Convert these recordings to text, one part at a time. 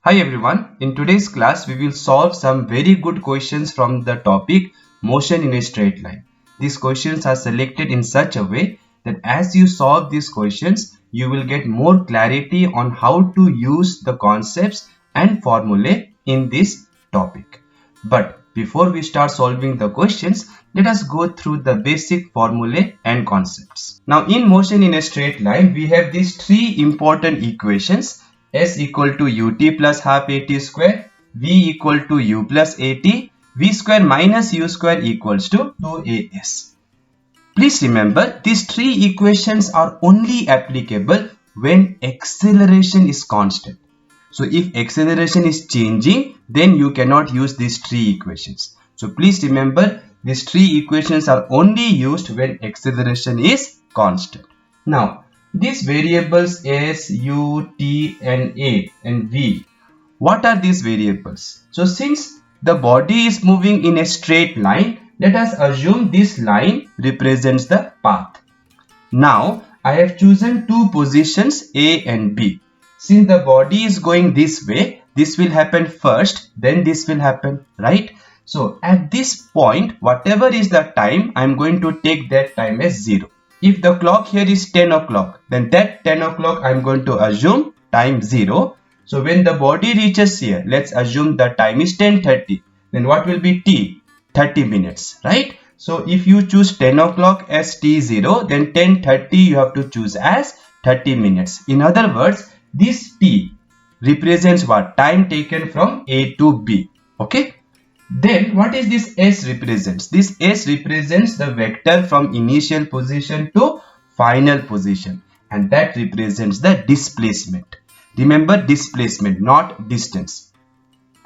Hi everyone, in today's class we will solve some very good questions from the topic motion in a straight line. These questions are selected in such a way that as you solve these questions, you will get more clarity on how to use the concepts and formulae in this topic. But before we start solving the questions, let us go through the basic formulae and concepts. Now in motion in a straight line, we have these three important equations: S equal to ut plus half at square, v equal to u plus at, v square minus u square equals to 2as. Please remember, these three equations are only applicable when acceleration is constant. So if acceleration is changing, then you cannot use these three equations. So please remember, these three equations are only used when acceleration is constant. Now, these variables S, U, T and A and V, what are these variables? So since the body is moving in a straight line, let us assume this line represents the path. Now I have chosen two positions A and B. Since the body is going this way, this will happen first, then this will happen, right? So at this point, whatever is the time, I am going to take that time as 0. If the clock here is 10 o'clock, then that 10 o'clock I am going to assume time 0. So when the body reaches here, let's assume the time is 10:30. Then what will be T? 30 minutes, right? So if you choose 10 o'clock as T0, then 10:30 you have to choose as 30 minutes. In other words, this T represents what? Time taken from A to B. Okay. Then what is this S represents? This S represents the vector from initial position to final position, and that represents the displacement. Remember, displacement, not distance.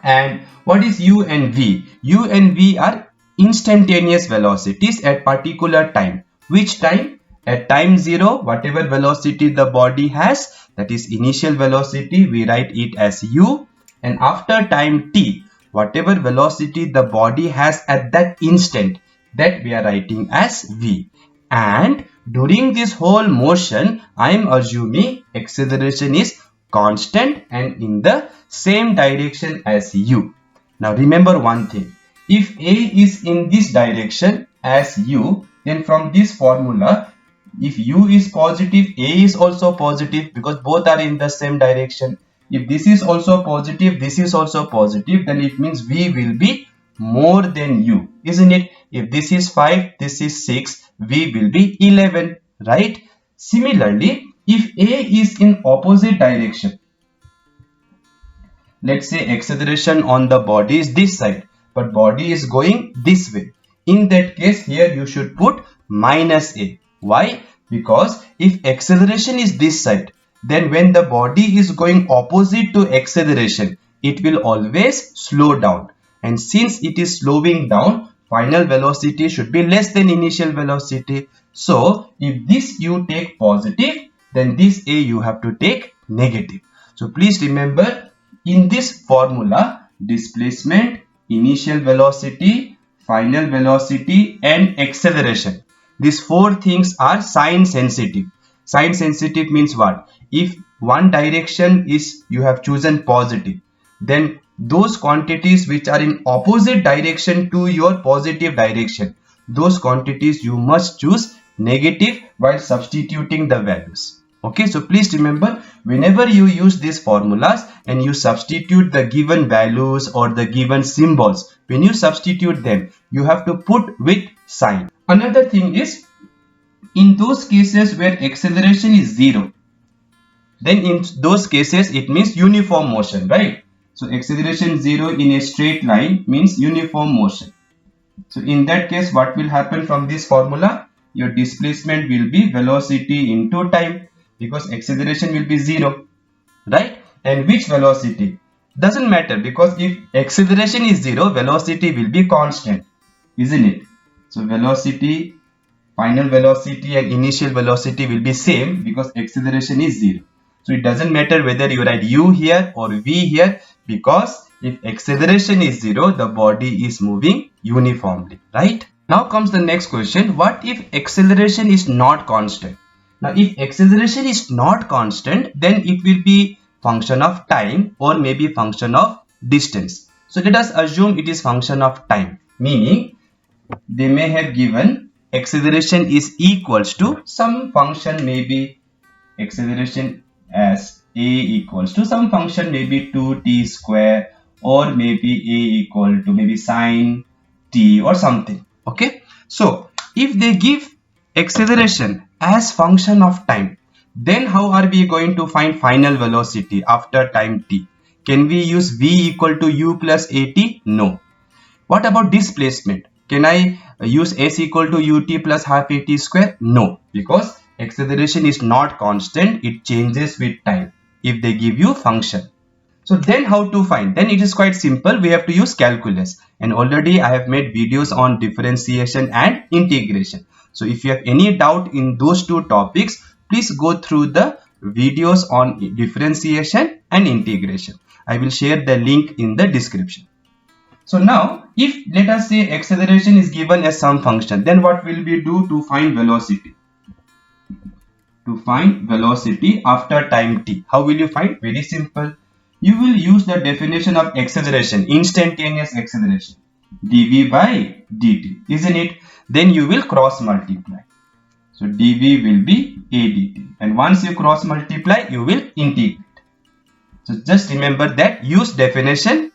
And what is U and V? U and V are instantaneous velocities at particular time. Which time? At time 0, whatever velocity the body has, that is initial velocity, we write it as U. And after time t, whatever velocity the body has at that instant, that we are writing as V. And during this whole motion, I am assuming acceleration is constant and in the same direction as U. Now remember one thing, if A is in this direction as U, then from this formula, if U is positive, A is also positive because both are in the same direction. If this is also positive, this is also positive, then it means V will be more than U, isn't it? If this is 5, this is 6, V will be 11, right? Similarly, if A is in opposite direction, let's say acceleration on the body is this side, but body is going this way. In that case, here you should put minus A. Why? Because if acceleration is this side, then when the body is going opposite to acceleration, it will always slow down. And since it is slowing down, final velocity should be less than initial velocity. So if this you take positive, then this A you have to take negative. So please remember, in this formula, displacement, initial velocity, final velocity and acceleration, these four things are sign sensitive. Sign sensitive means what? If one direction is you have chosen positive, then those quantities which are in opposite direction to your positive direction, those quantities you must choose negative while substituting the values. Okay, so please remember, whenever you use these formulas and you substitute the given values or the given symbols, when you substitute them, you have to put with sign. Another thing is, in those cases where acceleration is 0, then in those cases it means uniform motion, right? So acceleration 0 in a straight line means uniform motion. So in that case, what will happen from this formula? Your displacement will be velocity into time, because acceleration will be 0, right? And which velocity? Doesn't matter, because if acceleration is 0, velocity will be constant, isn't it? So velocity, final velocity and initial velocity will be same because acceleration is 0. So it doesn't matter whether you write U here or V here, because if acceleration is 0, the body is moving uniformly, right? Now comes the next question. What if acceleration is not constant? Now if acceleration is not constant, then it will be function of time or maybe function of distance. So let us assume it is function of time, meaning they may have given acceleration is equals to some function, maybe acceleration as a equals to some function, maybe 2t square, or maybe a equal to maybe sine t or something. Okay, so if they give acceleration as function of time, then how are we going to find final velocity after time t? Can we use v equal to u plus at? No. What about displacement? Can I use s equal to ut plus half at square? No, because acceleration is not constant, it changes with time if they give you function. So then how to find? Then it is quite simple. We have to use calculus, and already I have made videos on differentiation and integration. So if you have any doubt in those two topics, please go through the videos on differentiation and integration. I will share the link in the description. So now, if let us say acceleration is given as some function, then what will we do to find velocity? To find velocity after time t, how will you find? Very simple. You will use the definition of acceleration, instantaneous acceleration, dv by dt, isn't it? Then you will cross multiply. So dv will be a dt, and once you cross multiply, you will integrate. So just remember that, use definition,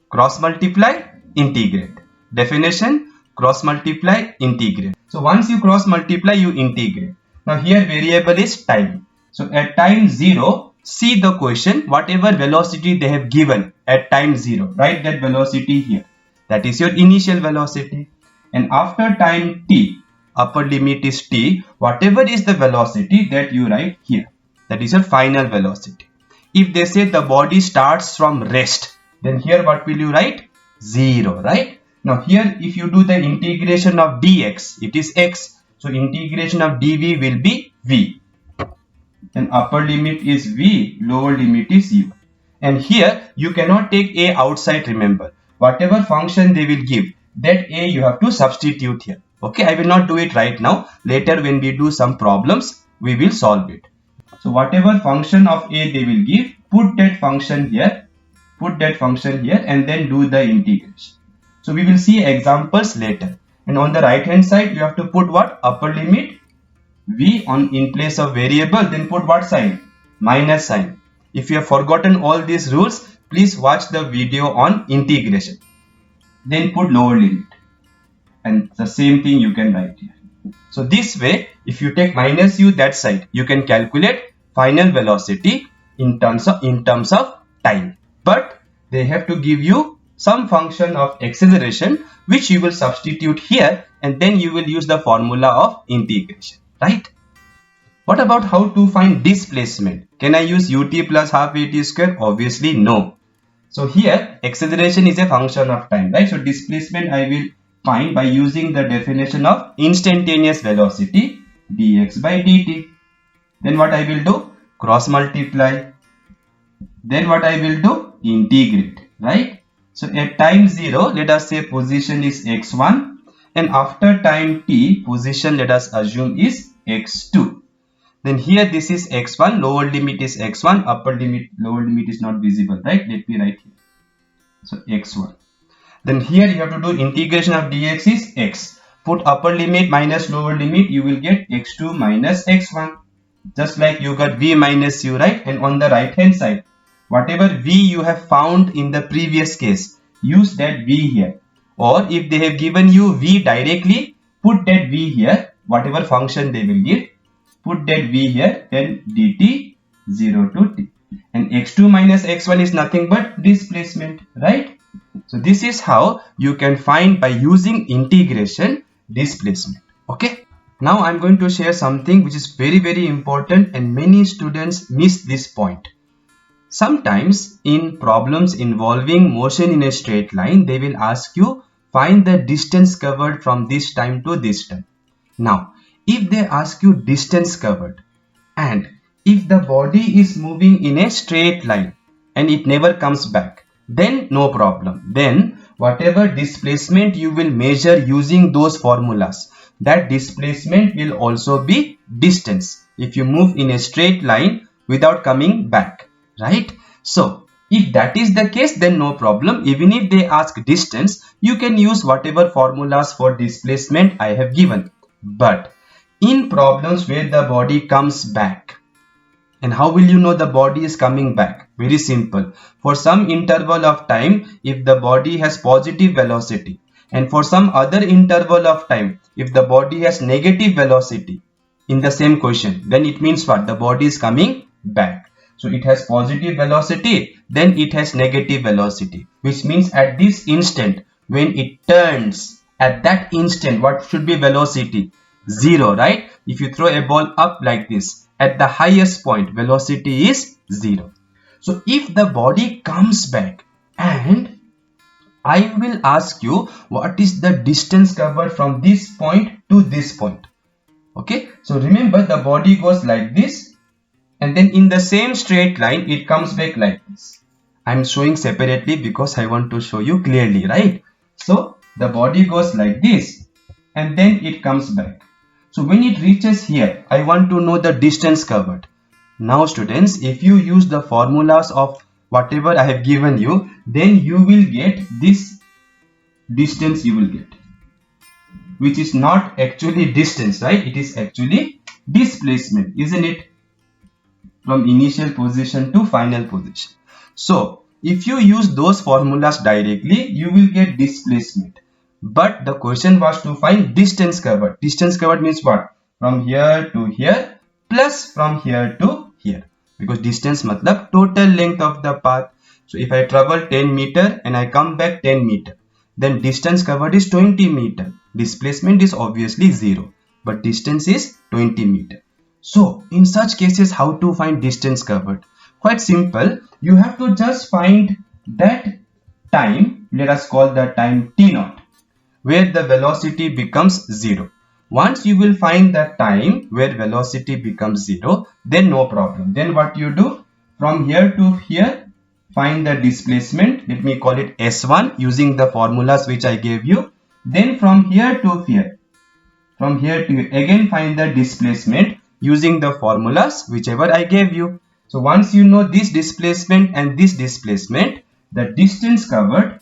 cross multiply, integrate. Definition, cross multiply, integrate. So once you cross multiply, you integrate. Now here variable is time. So at time 0, see the question, whatever velocity they have given at time 0, write that velocity here. That is your initial velocity. And after time t, upper limit is t, whatever is the velocity that you write here. That is your final velocity. If they say the body starts from rest, then here what will you write? 0, right? Now here if you do the integration of dx, it is x. So integration of dv will be v. And upper limit is v, lower limit is u. And here you cannot take a outside, remember. Whatever function they will give, that a you have to substitute here. Okay, I will not do it right now. Later when we do some problems, we will solve it. So whatever function of a they will give, put that function here, and then do the integration. So we will see examples later. And on the right hand side, you have to put what? Upper limit v on in place of variable, then put what sign? Minus sign. If you have forgotten all these rules, please watch the video on integration. Then put lower limit, and the same thing you can write here. So this way, if you take minus u that side, you can calculate final velocity in terms of time. But they have to give you some function of acceleration, which you will substitute here, and then you will use the formula of integration, right? What about how to find displacement? Can I use ut plus half at square? Obviously no. So here acceleration is a function of time, right? So displacement I will find by using the definition of instantaneous velocity, dx by dt. Then what I will do? Cross multiply. Then what I will do? Integrate, right? So at time 0, let us say position is x1, and after time t, position let us assume is x2. Then here this is x1, lower limit is x1, upper limit, lower limit is not visible, right? Let me write here. So x1. Then here you have to do integration of dx is x. Put upper limit minus lower limit, you will get x2 minus x1. Just like you got v minus u, right? And on the right hand side, whatever v you have found in the previous case, use that v here. Or if they have given you v directly, put that v here, whatever function they will give, put that v here, then dt 0 to t. And x2 minus x1 is nothing but displacement, right? So this is how you can find by using integration displacement. Okay. Now I am going to share something which is very important, and many students miss this point. Sometimes in problems involving motion in a straight line, they will ask you find the distance covered from this time to this time. Now, if they ask you distance covered, and if the body is moving in a straight line and it never comes back, then no problem. Then whatever displacement you will measure using those formulas, that displacement will also be distance if you move in a straight line without coming back, right? So if that is the case, then no problem. Even if they ask distance, you can use whatever formulas for displacement I have given. But in problems where the body comes back, and how will you know the body is coming back? Very simple. For some interval of time, if the body has positive velocity, and for some other interval of time, if the body has negative velocity in the same question, then it means what? The body is coming back. So it has positive velocity, then it has negative velocity, which means at this instant, when it turns, at that instant, what should be velocity? 0, right? If you throw a ball up like this, at the highest point, velocity is 0. So if the body comes back, and I will ask you what is the distance covered from this point to this point. Okay, so remember the body goes like this, and then in the same straight line it comes back like this. I'm showing separately because I want to show you clearly, right? So the body goes like this, and then it comes back. So when it reaches here, I want to know the distance covered. Now students, if you use the formulas of whatever I have given you, then you will get this distance you will get, which is not actually distance, right? It is actually displacement, isn't it? From initial position to final position. So if you use those formulas directly, you will get displacement. But the question was to find distance covered. Distance covered means what? From here to here plus from here to here. Because distance matlab total length of the path. So if I travel 10 meter and I come back 10 meter, then distance covered is 20 meter. Displacement is obviously 0, but distance is 20 meter. So in such cases, how to find distance covered? Quite simple. You have to just find that time, let us call the time t0, where the velocity becomes 0. Once you will find that time where velocity becomes 0, then no problem. Then what you do? From here to here, find the displacement. Let me call it S1 using the formulas which I gave you. Then from here to here, again find the displacement using the formulas whichever I gave you. So once you know this displacement and this displacement, the distance covered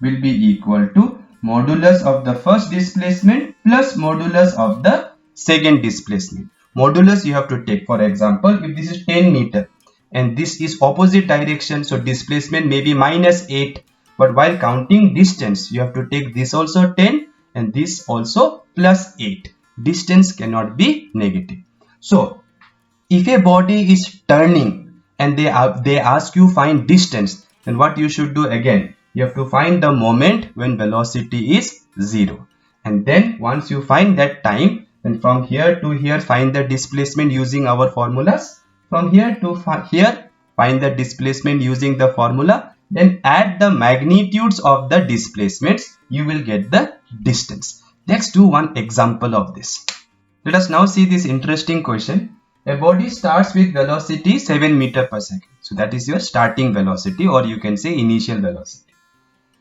will be equal to modulus of the first displacement plus modulus of the second displacement. Modulus you have to take, for example, if this is 10 meter and this is opposite direction, so displacement may be minus 8, but while counting distance you have to take this also 10 and this also plus 8. Distance cannot be negative. So if a body is turning and they ask you find distance, then what you should do again? You have to find the moment when velocity is 0. And then once you find that time, then from here to here find the displacement using our formulas. From here to here find the displacement using the formula. Then add the magnitudes of the displacements. You will get the distance. Let's do one example of this. Let us now see this interesting question. A body starts with velocity 7 meter per second. So that is your starting velocity, or you can say initial velocity.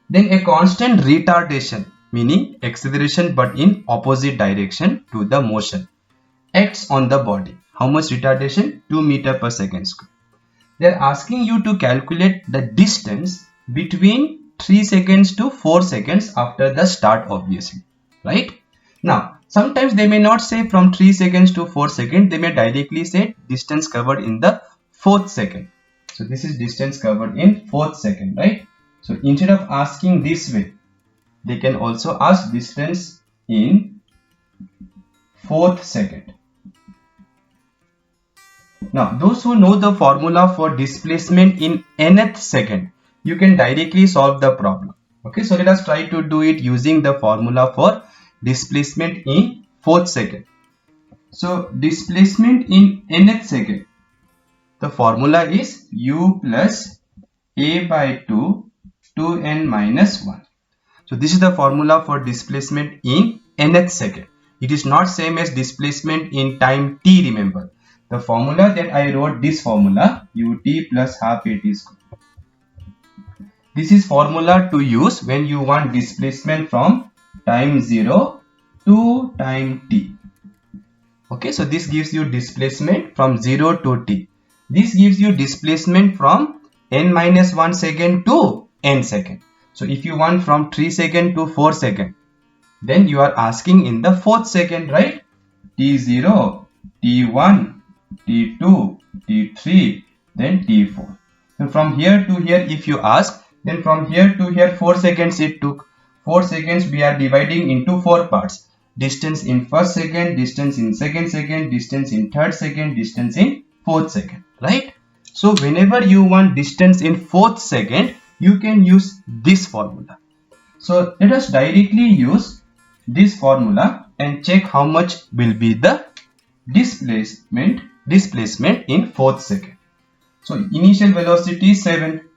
Then a constant retardation, meaning acceleration but in opposite direction to the motion, acts on the body. How much retardation? 2 meter per second square. They are asking you to calculate the distance between 3 seconds to 4 seconds after the start, obviously, right? Now sometimes they may not say from 3 seconds to 4 seconds, they may directly say distance covered in the 4th second. So this is distance covered in 4th second, right? So instead of asking this way, they can also ask distance in 4th second. Now those who know the formula for displacement in nth second, you can directly solve the problem. Okay, so let us try to do it using the formula for displacement in 4th second. So displacement in nth second, the formula is u plus a by 2 2n minus 1. So this is the formula for displacement in nth second. It is not same as displacement in time t, remember. The formula that I wrote, this formula, ut plus half at square. This is formula to use when you want displacement from time 0 to time t. Okay, so this gives you displacement from 0 to t. This gives you displacement from n minus 1 second to n second. So if you want from 3 second to 4 second, then you are asking in the fourth second, right? T0, T1, T2, T3, then T4. So from here to here if you ask, then from here to here 4 seconds it took. 4 seconds we are dividing into 4 parts. Distance in first second, distance in second second, distance in third second, distance in fourth second, right? So whenever you want distance in fourth second, you can use this formula. So let us directly use this formula and check how much will be the displacement in fourth second. So initial velocity is 7.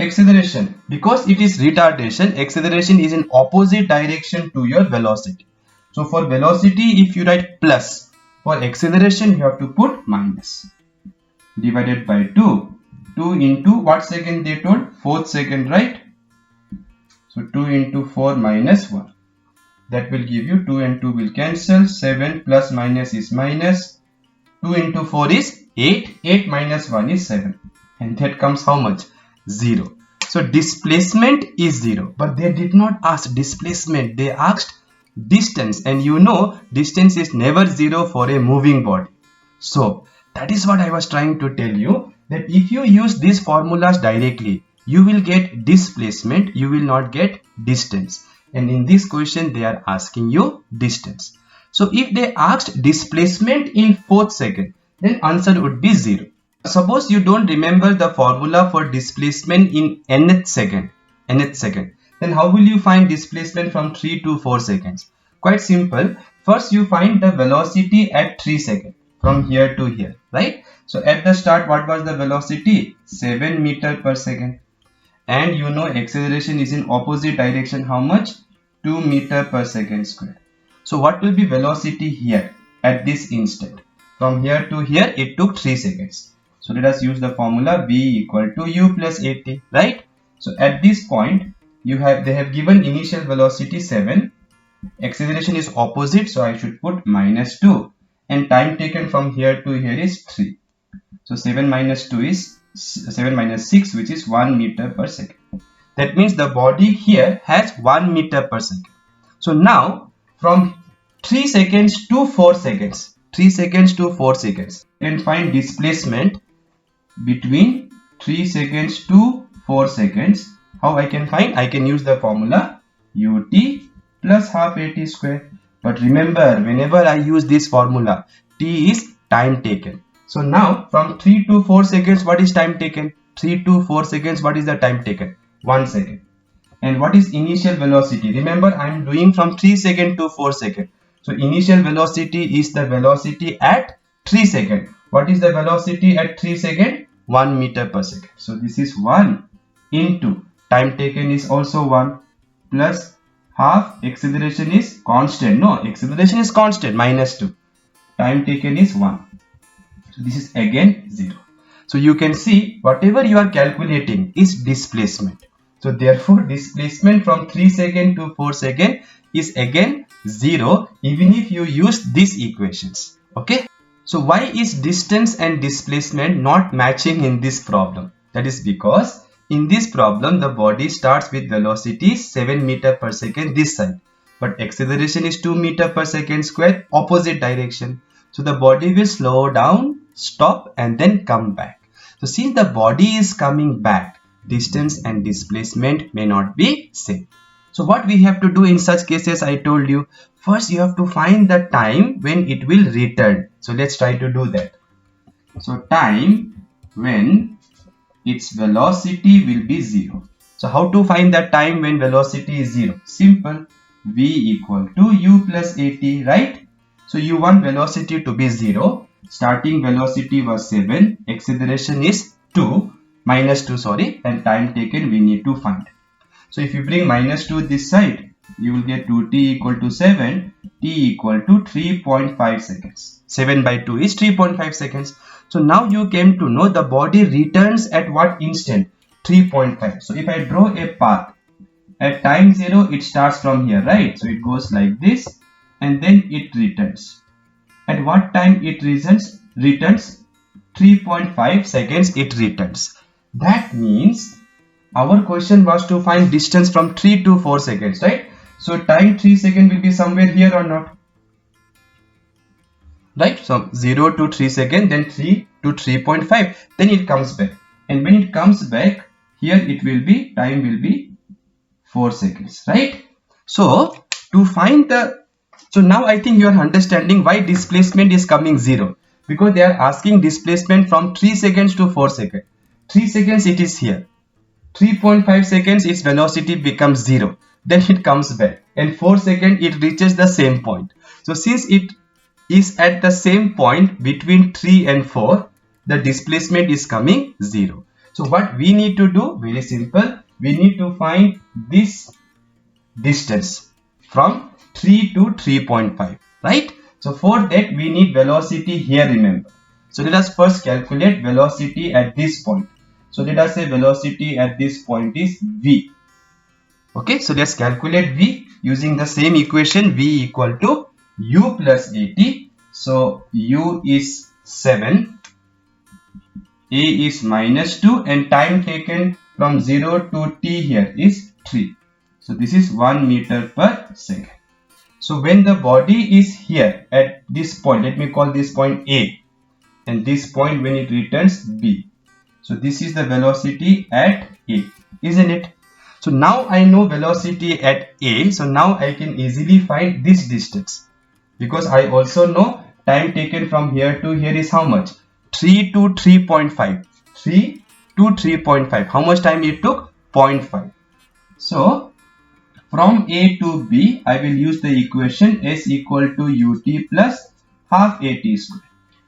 Acceleration, because it is retardation, acceleration is in opposite direction to your velocity. So for velocity, if you write plus, for acceleration you have to put minus. Divided by 2. 2 into what second they told? Fourth second, right? So 2 into 4 minus 1. That will give you 2 and 2 will cancel. 7 plus minus is minus. 2 into 4 is 8. 8 minus 1 is 7. And that comes how much? 0. So displacement is 0. But they did not ask displacement. They asked distance. And you know distance is never 0 for a moving body. So that is what I was trying to tell you. That if you use these formulas directly, you will get displacement. You will not get distance. And in this question they are asking you distance. So if they asked displacement in fourth second, then answer would be 0. Suppose you don't remember the formula for displacement in nth second, then how will you find displacement from 3 to 4 seconds? Quite simple. First you find the velocity at 3 seconds from here to here, right? So at the start, what was the velocity? 7 meter per second. And you know acceleration is in opposite direction. How much? 2 meter per second square. So what will be velocity here at this instant? From here to here it took 3 seconds. So let us use the formula v equal to u plus at, right? So at this point they have given initial velocity 7. Acceleration is opposite, so I should put minus 2. And time taken from here to here is 3. So 7 minus 2 is 7 minus 6, which is 1 meter per second. That means the body here has 1 meter per second. So now from 3 seconds to 4 seconds, you can find displacement between 3 seconds to 4 seconds. How I can find? I can use the formula ut plus half at square. But remember, whenever I use this formula, t is time taken. So now from 3 to 4 seconds, what is time taken? 3 to 4 seconds, what is the time taken? 1 second. And what is initial velocity? Remember, I am doing from 3 second to 4 second. So initial velocity is the velocity at 3 second. What is the velocity at 3 second? 1 meter per second. So this is 1 into time taken is also 1 plus half acceleration is constant. No, acceleration is constant, minus 2. Time taken is 1. So this is again 0. So you can see whatever you are calculating is displacement. So therefore displacement from 3 second to 4 second is again 0 even if you use these equations. Okay. So why is distance and displacement not matching in this problem? That is because in this problem the body starts with velocity 7 meter per second this side. But acceleration is 2 meter per second square opposite direction. So the body will slow down, stop and then come back. So since the body is coming back, distance and displacement may not be same. So what we have to do in such cases, I told you, first you have to find the time when it will return. So let's try to do that. So time when its velocity will be 0. So how to find that time when velocity is 0? Simple. V equal to u plus at, right? So you want velocity to be 0. Starting velocity was 7. Acceleration is 2. Minus 2, sorry. And time taken we need to find. So if you bring minus 2 this side, you will get 2t equal to 7. T equal to 3.5 seconds. 7 by 2 is 3.5 seconds. So now you came to know the body returns at what instant? 3.5. So if I draw a path, at time 0 it starts from here, right? So it goes like this and then it returns. At what time it returns? 3.5 seconds it returns. That means our question was to find distance from 3 to 4 seconds, right? So time 3 seconds will be somewhere here or not? Right? So 0 to 3 seconds, then 3 to 3.5, then it comes back. And when it comes back, here it will be, time will be 4 seconds, right? So to find the, so now I think you are understanding why displacement is coming 0. Because they are asking displacement from 3 seconds to 4 seconds. 3 seconds it is here. 3.5 seconds its velocity becomes 0. Then it comes back. And 4 seconds it reaches the same point. So since it is at the same point between 3 and 4, the displacement is coming 0. So what we need to do, very simple, we need to find this distance from 3 to 3.5, right? So for that we need velocity here, remember. So let us first calculate velocity at this point. So let us say velocity at this point is v. Okay, so let's calculate v using the same equation, v equal to u plus at. So u is 7, a is minus 2, and time taken from 0 to t here is 3. So this is 1 meter per second. So when the body is here at this point, let me call this point A, and this point when it returns B. So this is the velocity at A, isn't it? So now I know velocity at A, so now I can easily find this distance, because I also know time taken from here to here is how much? 3 to 3.5. 3 to 3.5. How much time it took? 0.5. So from A to B, I will use the equation S equal to ut plus half at square.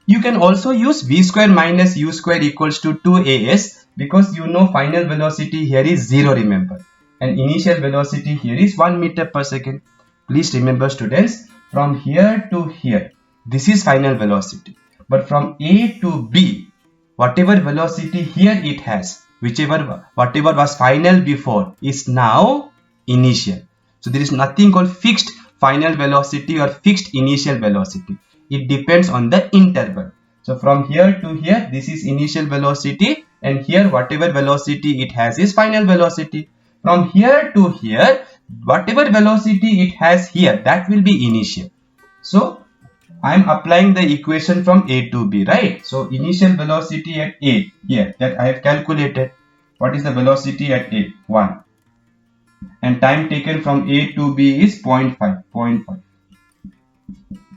You can also use v square minus u square equals to 2as, because you know final velocity here is 0, remember. And initial velocity here is 1 meter per second. Please remember, students, from here to here, this is final velocity. But from A to B, whatever velocity here it has, whatever was final before is now initial. So there is nothing called fixed final velocity or fixed initial velocity. It depends on the interval. So from here to here, this is initial velocity, and here whatever velocity it has is final velocity. From here to here, whatever velocity it has here, that will be initial. So I am applying the equation from A to B, right? So initial velocity at A here, that I have calculated. What is the velocity at A? 1. And time taken from A to B is 0.5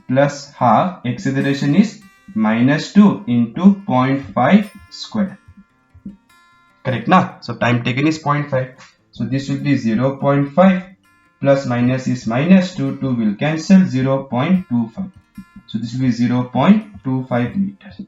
plus half, acceleration is minus 2 into 0.5 square. Correct now? So time taken is 0.5. So this will be 0.5 plus minus is minus 2 will cancel, 0.25. So this will be 0.25 meters.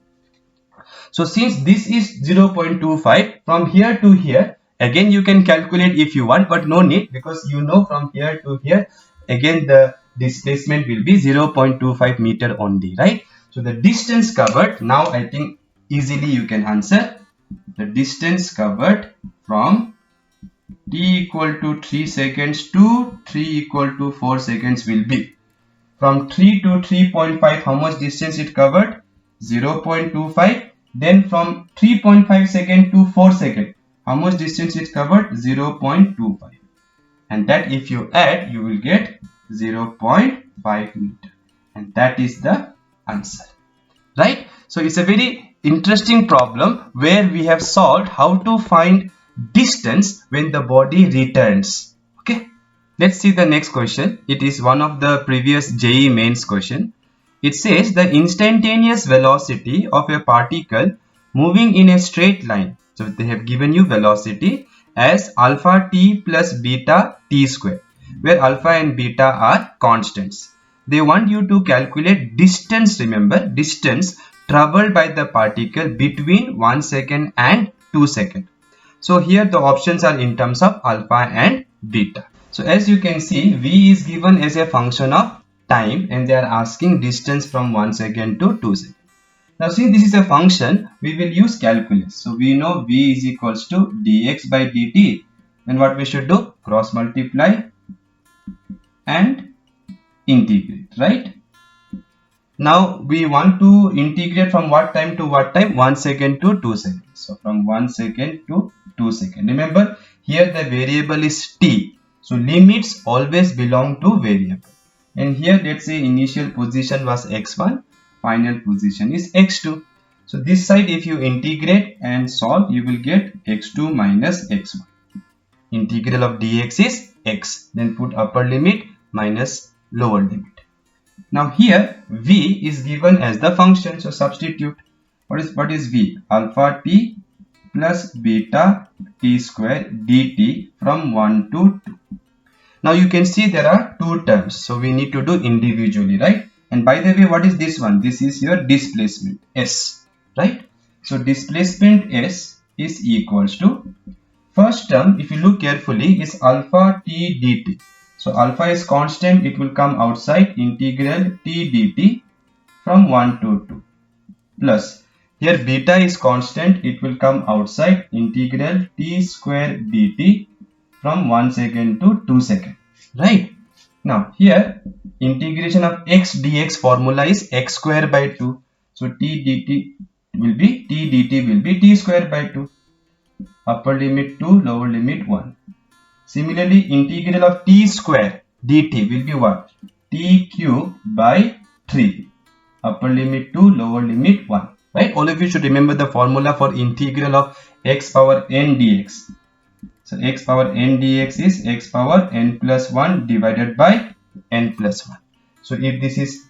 So since this is 0.25, from here to here, again you can calculate if you want, but no need, because you know from here to here, again the displacement will be 0.25 meter only, right? So the distance covered, now I think easily you can answer. The distance covered from t equal to 3 seconds to 3 equal to 4 seconds will be, from 3 to 3.5, how much distance it covered? 0.25. Then from 3.5 second to 4 second, how much distance it covered? 0.25. And that if you add, you will get 0.5 meter. And that is the answer, right? So it's a very interesting problem where we have solved how to find distance when the body returns. Okay, let's see the next question. It is one of the previous JEE mains question. It says the instantaneous velocity of a particle moving in a straight line. So they have given you velocity as alpha t plus beta t square, where alpha and beta are constants. They want you to calculate distance, remember, distance traveled by the particle between 1 second and 2 seconds. So here the options are in terms of alpha and beta. So as you can see, v is given as a function of time, and they are asking distance from 1 second to 2 seconds. Now since this is a function, we will use calculus. So we know v is equals to dx by dt. Then what we should do? Cross multiply and integrate, right? Now we want to integrate from what time to what time? 1 second to 2 seconds. So from 1 second to 2 seconds. Remember, here the variable is t. So limits always belong to variable. And here let's say initial position was x1, final position is x2. So this side if you integrate and solve, you will get x2 minus x1. Integral of dx is x. Then put upper limit minus lower limit. Now here v is given as the function, so substitute. What is v? Alpha t plus beta t square dt from 1 to 2. Now you can see there are two terms, so we need to do individually, right? And by the way, what is this one? This is your displacement s, right? So displacement s is equals to, first term if you look carefully is alpha t dt. So alpha is constant, it will come outside, integral t dt from 1 to 2, plus here beta is constant, it will come outside, integral t square dt from 1 second to 2 second, right? Now here integration of x dx formula is x square by 2. So t dt will be t square by 2. Upper limit 2, lower limit 1. Similarly, integral of t square dt will be what? T cube by 3. Upper limit 2, lower limit 1. Right? All of you should remember the formula for integral of x power n dx. So x power n dx is x power n plus 1 divided by n plus 1. So if this is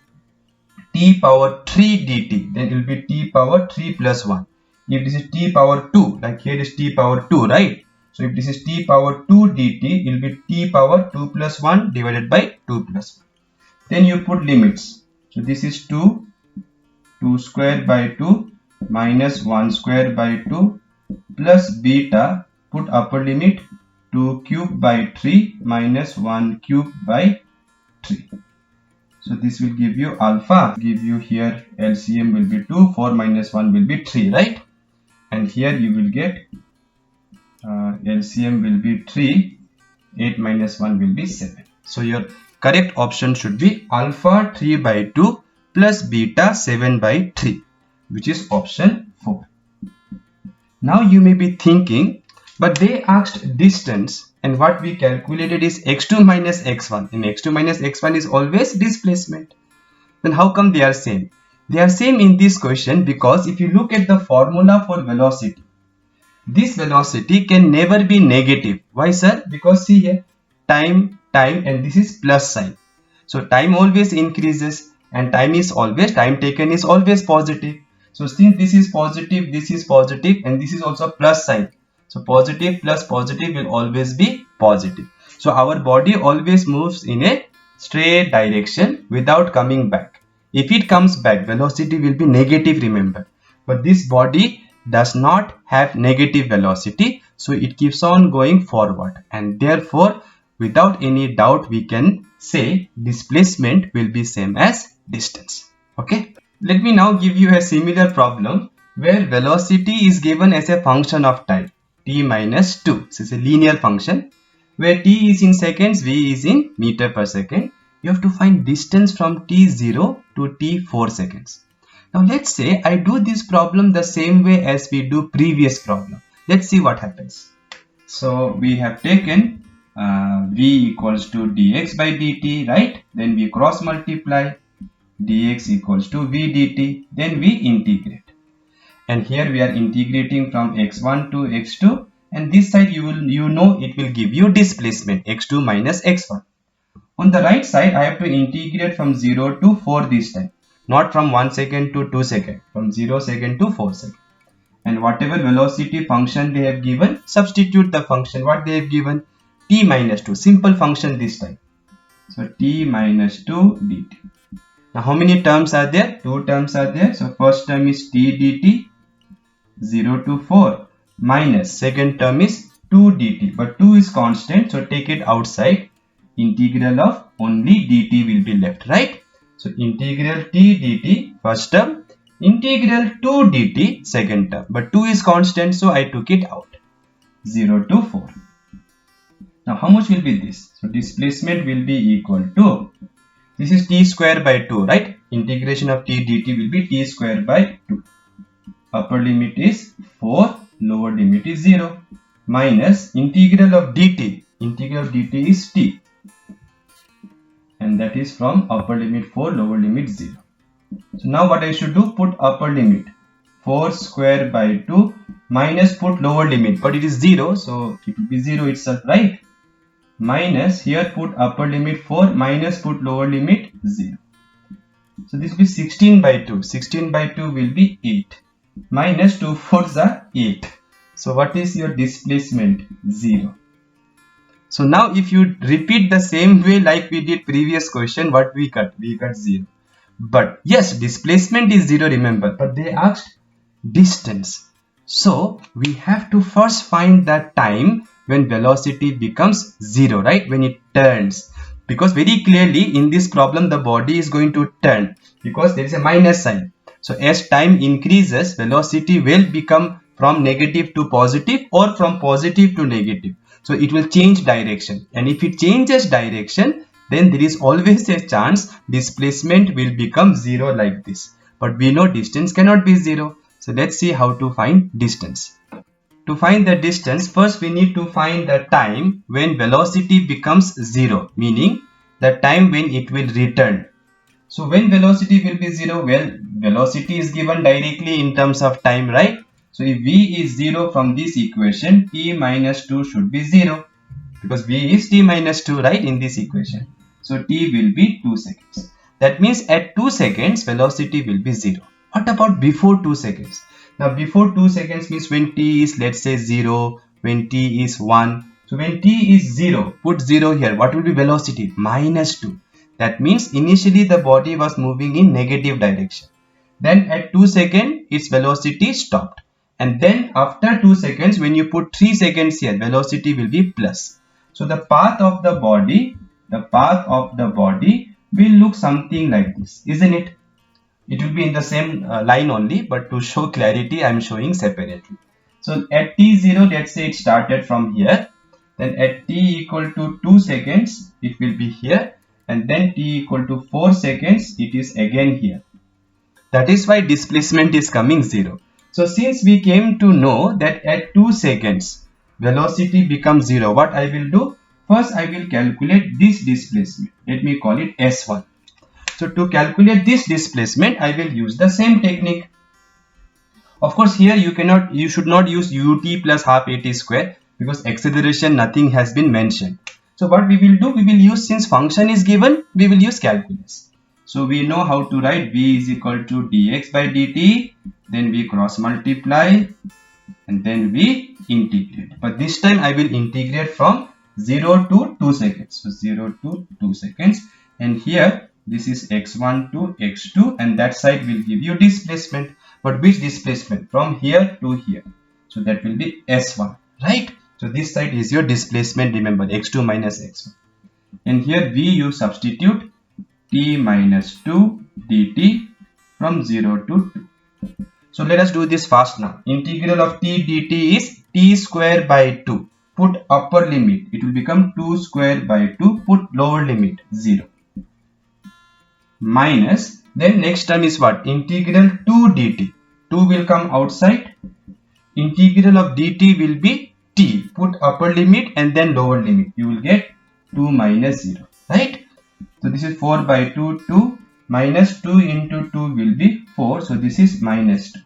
t power 3 dt, then it will be t power 3 plus 1. If this is t power 2, like here is t power 2, right? So if this is t power 2 dt, it will be t power 2 plus 1 divided by 2 plus 1. Then you put limits. So this is 2 square by 2 minus 1 square by 2 plus beta, put upper limit 2 cube by 3 minus 1 cube by 3. So this will give you alpha, give you here LCM will be 2, 4 minus 1 will be 3, right? And here you will get LCM will be 3, 8 minus 1 will be 7. So your correct option should be alpha 3 by 2 plus beta 7 by 3, which is option 4. Now you may be thinking, but they asked distance and what we calculated is x2 minus x1, and x2 minus x1 is always displacement. Then how come they are same? They are same in this question because if you look at the formula for velocity, this velocity can never be negative. Why, sir? Because see here, time, and this is plus sign. So time always increases and time taken is always positive. So since this is positive, and this is also plus sign. So positive plus positive will always be positive. So our body always moves in a straight direction without coming back. If it comes back, velocity will be negative, remember. But this body does not have negative velocity, so it keeps on going forward, and therefore without any doubt we can say displacement will be same as distance. Okay, let me now give you a similar problem where velocity is given as a function of time t minus 2. This is a linear function where t is in seconds, v is in meter per second. You have to find distance from t0 to t4 seconds. Now let's say I do this problem the same way as we do previous problem. Let's see what happens. So we have taken v equals to dx by dt, right? Then we cross multiply, dx equals to v dt, then we integrate. And here we are integrating from x1 to x2, and this side you know it will give you displacement x2 minus x1. On the right side I have to integrate from 0 to 4 this time. Not from 1 second to 2 second, from 0 second to 4 second. And whatever velocity function they have given, substitute the function what they have given, t minus 2, simple function this time. So t minus 2 dt. Now how many terms are there? 2 terms are there. So first term is t dt 0 to 4 minus second term is 2 dt, but 2 is constant, so take it outside. Integral of only dt will be left, right? So integral t dt first term, integral 2 dt second term, but 2 is constant, so I took it out. 0 to 4. Now how much will be this? So displacement will be equal to, this is t square by 2, right? integration of t dt will be t square by 2. Upper limit is 4, lower limit is 0, minus integral of dt. Integral of dt is t, and that is from upper limit 4, lower limit 0. So now what I should do? Put upper limit 4 square by 2 minus put lower limit, but it is 0, so it will be 0 itself, right? Minus here put upper limit 4 minus put lower limit 0. So this will be 16 by 2. 16 by 2 will be 8. Minus 2 4s are 8. So what is your displacement? 0. So now if you repeat the same way like we did previous question, what we got? We got 0. But yes, displacement is 0, remember, but they asked distance. So we have to first find that time when velocity becomes 0, right? When it turns. Because very clearly in this problem the body is going to turn because there is a minus sign. So as time increases, velocity will become from negative to positive or from positive to negative. So it will change direction, and if it changes direction, then there is always a chance displacement will become 0 like this. But we know distance cannot be 0. So let's see how to find distance. To find the distance, first we need to find the time when velocity becomes 0, meaning the time when it will return. So when velocity will be 0, well, velocity is given directly in terms of time, right? So if v is 0 from this equation, t minus 2 should be 0 because v is t minus 2, right, in this equation. So t will be 2 seconds. That means at 2 seconds, velocity will be 0. What about before 2 seconds? Now before 2 seconds means when t is, let's say, 0, when t is 1. So when t is 0, put 0 here. What will be velocity? Minus 2. That means initially the body was moving in negative direction. Then at 2 seconds, its velocity stopped. And then after 2 seconds, when you put 3 seconds here, velocity will be plus. So the path of the body will look something like this, isn't it? It will be in the same line only, but to show clarity, I am showing separately. So at t0, let's say it started from here. Then at t equal to 2 seconds, it will be here. And then t equal to 4 seconds, it is again here. That is why displacement is coming 0. So since we came to know that at 2 seconds, velocity becomes 0, what I will do? First, I will calculate this displacement. Let me call it S1. So to calculate this displacement, I will use the same technique. Of course, here you should not use ut plus half at square because acceleration nothing has been mentioned. So what we will do, we will use, since function is given, we will use calculus. So we know how to write v is equal to dx by dt, then we cross multiply, and then we integrate. But this time I will integrate from 0 to 2 seconds. So 0 to 2 seconds, and here this is x1 to x2, and that side will give you displacement. But which displacement? From here to here. So that will be S1, right? So this side is your displacement, remember, x2 minus x1. And here v you substitute t minus 2 dt from 0 to 2. So let us do this fast now. Integral of t dt is t square by 2. Put upper limit, it will become 2 square by 2. Put lower limit, 0. Minus, then next term is what? Integral 2 dt. 2 will come outside. Integral of dt will be t. Put upper limit and then lower limit. You will get 2 minus 0, right? So this is 4 by 2, 2. Minus 2 into 2 will be 4. So this is minus 2.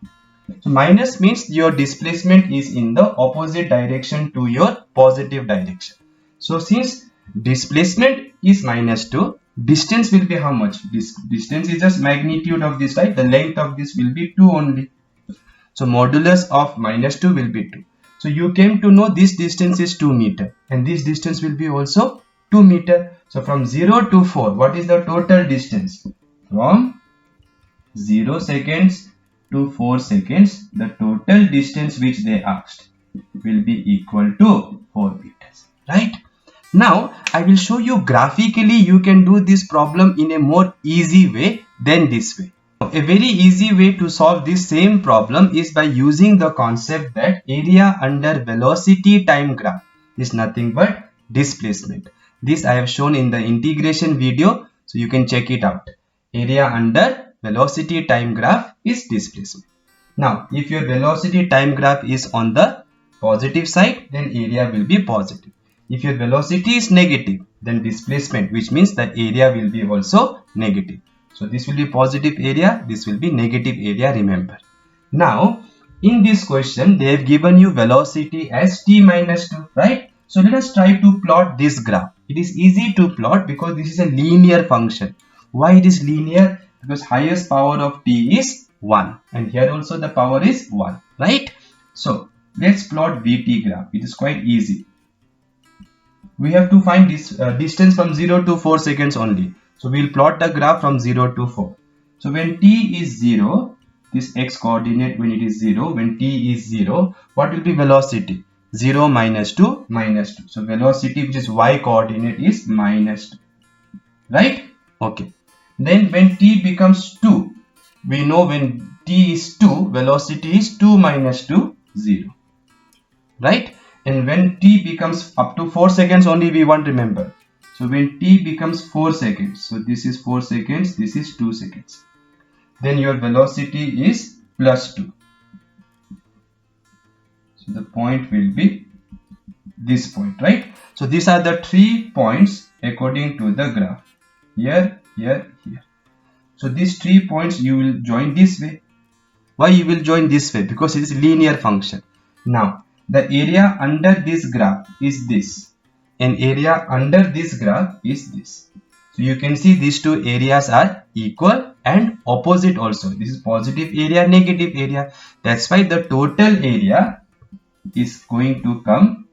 So minus means your displacement is in the opposite direction to your positive direction. So since displacement is minus 2, distance will be how much? Distance is just magnitude of this, right? The length of this will be 2 only. So modulus of minus 2 will be 2. So you came to know this distance is 2 meter, and this distance will be also 2 meter. So from 0 to 4, what is the total distance? From 0 seconds to 4 seconds, the total distance which they asked will be equal to 4 meters, right? Now I will show you graphically you can do this problem in a more easy way than this way. A very easy way to solve this same problem is by using the concept that area under velocity time graph is nothing but displacement. This I have shown in the integration video, so you can check it out. Area under velocity time graph is displacement. Now, if your velocity time graph is on the positive side, then area will be positive. If your velocity is negative, then displacement, which means that area will be also negative. So this will be positive area, this will be negative area, remember. Now, in this question, they have given you velocity as t minus 2, right? So let us try to plot this graph. It is easy to plot because this is a linear function. Why it is linear? Because highest power of t is 1 and here also the power is 1, right? So let's plot Vt graph. It is quite easy. We have to find this distance from 0 to 4 seconds only. So we'll plot the graph from 0 to 4. So when t is 0, this x coordinate when it is 0, when t is 0, what will be velocity? 0 minus 2 minus 2. So velocity, which is y coordinate, is minus 2, right? Okay. Then when t becomes 2, we know when t is 2, velocity is 2 minus 2, 0, right? And when t becomes up to 4 seconds only, we want to remember. So when t becomes 4 seconds, so this is 4 seconds, this is 2 seconds, then your velocity is plus 2. So the point will be this point, right? So these are the 3 points according to the graph. Here, here, here. So these 3 points you will join this way. Why you will join this way? Because it is linear function. Now the area under this graph is this, and area under this graph is this. So you can see these two areas are equal and opposite also. This is positive area, negative area. That's why the total area is going to come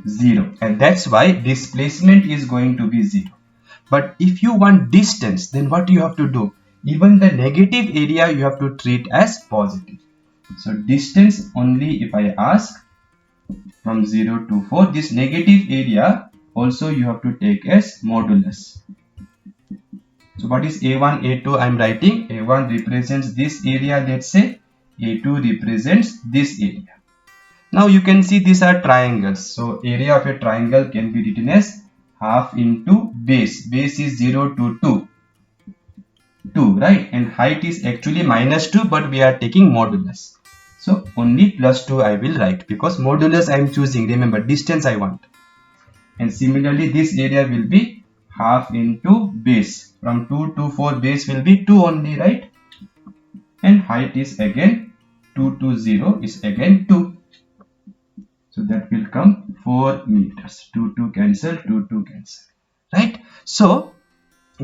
0, and that's why displacement is going to be 0. But if you want distance, then what you have to do? Even the negative area you have to treat as positive. So distance only, if I ask from 0 to 4, this negative area also you have to take as modulus. So what is A1, A2? I am writing A1 represents this area, let's say. A2 represents this area. Now you can see these are triangles. So area of a triangle can be written as half into base. Base is 0 to 2, right? And height is actually minus 2, but we are taking modulus. So only plus 2 I will write because modulus I am choosing. Remember, distance I want. And similarly, this area will be half into base. From 2 to 4, base will be 2 only, right? And height is again 2 to 0 is again 2. So that will come 4 meters. 2 cancel, 2 cancel, right? So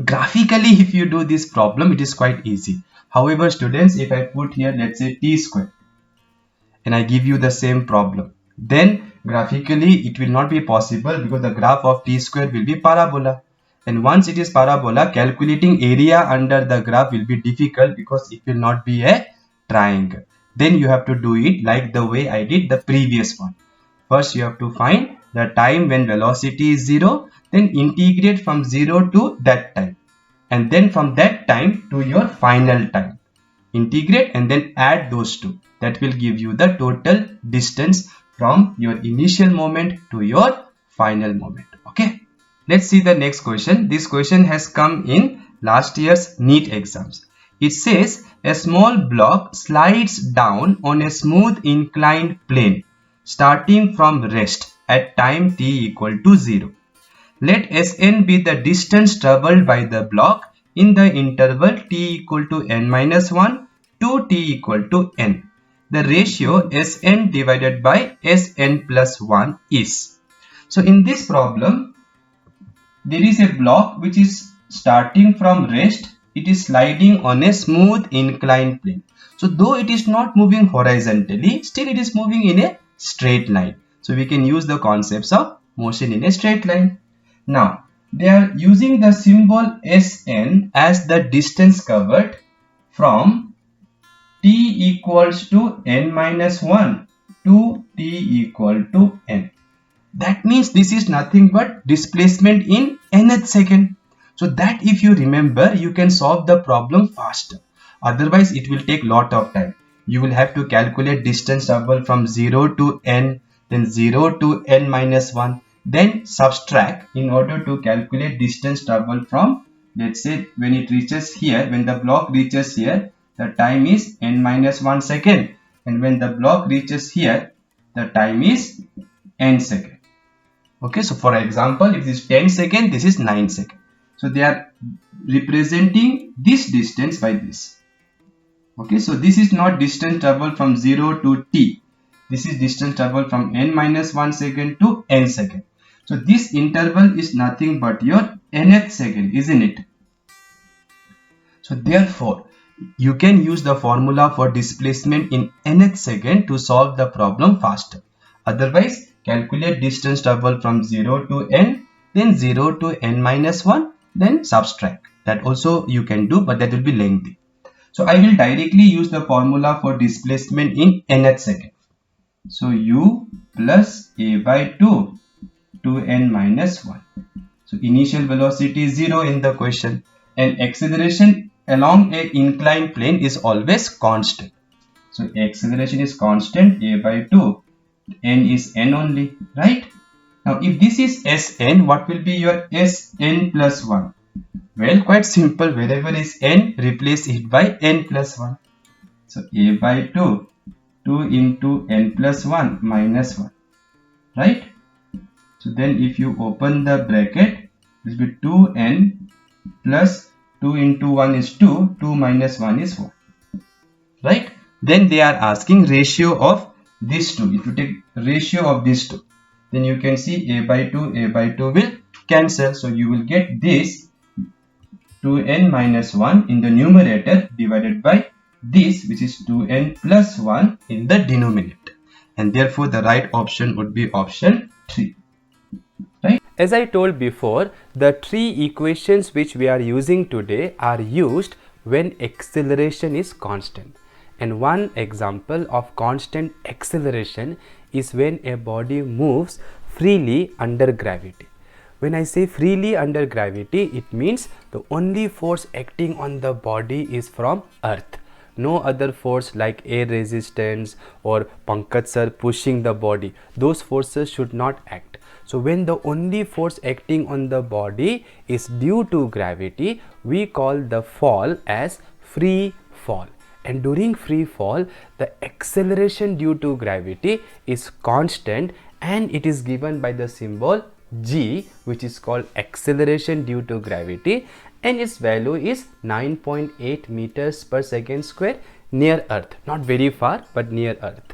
graphically, if you do this problem, it is quite easy. However, students, if I put here, let's say t square, and I give you the same problem, then graphically it will not be possible because the graph of t square will be parabola. And once it is parabola, calculating area under the graph will be difficult because it will not be a triangle. Then you have to do it like the way I did the previous one. First, you have to find the time when velocity is 0, then integrate from 0 to that time, and then from that time to your final time. Integrate and then add those two. That will give you the total distance from your initial moment to your final moment. Okay. Let's see the next question. This question has come in last year's NEET exams. It says a small block slides down on a smooth inclined plane starting from rest at time t equal to 0. Let Sn be the distance traveled by the block in the interval t equal to n minus 1 to t equal to n. The ratio Sn divided by Sn plus 1 is. So in this problem, there is a block which is starting from rest. It is sliding on a smooth inclined plane. So though it is not moving horizontally, still it is moving in a straight line. So we can use the concepts of motion in a straight line. Now they are using the symbol Sn as the distance covered from t equals to n minus 1 to t equal to n. That means this is nothing but displacement in nth second. So that if you remember, you can solve the problem faster. Otherwise it will take lot of time. You will have to calculate distance traveled from 0 to n, then 0 to n minus 1, then subtract in order to calculate distance traveled from let's say when it reaches here, when the block reaches here, the time is n minus 1 second, and when the block reaches here, the time is n second. Okay, so for example, if this is 10 second, this is 9 second. So they are representing this distance by this. Okay, so this is not distance traveled from 0 to t. This is distance traveled from n minus 1 second to n second. So this interval is nothing but your nth second, isn't it? So therefore, you can use the formula for displacement in nth second to solve the problem faster. Otherwise, calculate distance traveled from 0 to n, then 0 to n minus 1, then subtract. That also you can do, but that will be lengthy. So I will directly use the formula for displacement in nth second. So u plus a by 2 to n minus 1. So initial velocity is 0 in the question, and acceleration along a inclined plane is always constant. So acceleration is constant, a by 2, n is n only, right? Now if this is Sn, what will be your Sn plus 1? Well, quite simple. Wherever is n, replace it by n plus 1. So a by 2, 2 into n plus 1 minus 1, right? So then if you open the bracket, it will be 2n plus 2 into 1 is 2, 2 minus 1 is 1, right? Then they are asking ratio of these two. If you take ratio of these two, then you can see a by 2 will cancel. So you will get this 2n minus 1 in the numerator divided by this, which is 2n plus 1 in the denominator. And therefore the right option would be option 3. Right? As I told before, the three equations which we are using today are used when acceleration is constant. And one example of constant acceleration is when a body moves freely under gravity. When I say freely under gravity, it means the only force acting on the body is from Earth. No other force like air resistance or Pankaj sir pushing the body. Those forces should not act. So when the only force acting on the body is due to gravity, we call the fall as free fall. And during free fall, the acceleration due to gravity is constant and it is given by the symbol g, which is called acceleration due to gravity, and its value is 9.8 meters per second square near Earth. Not very far, but near Earth.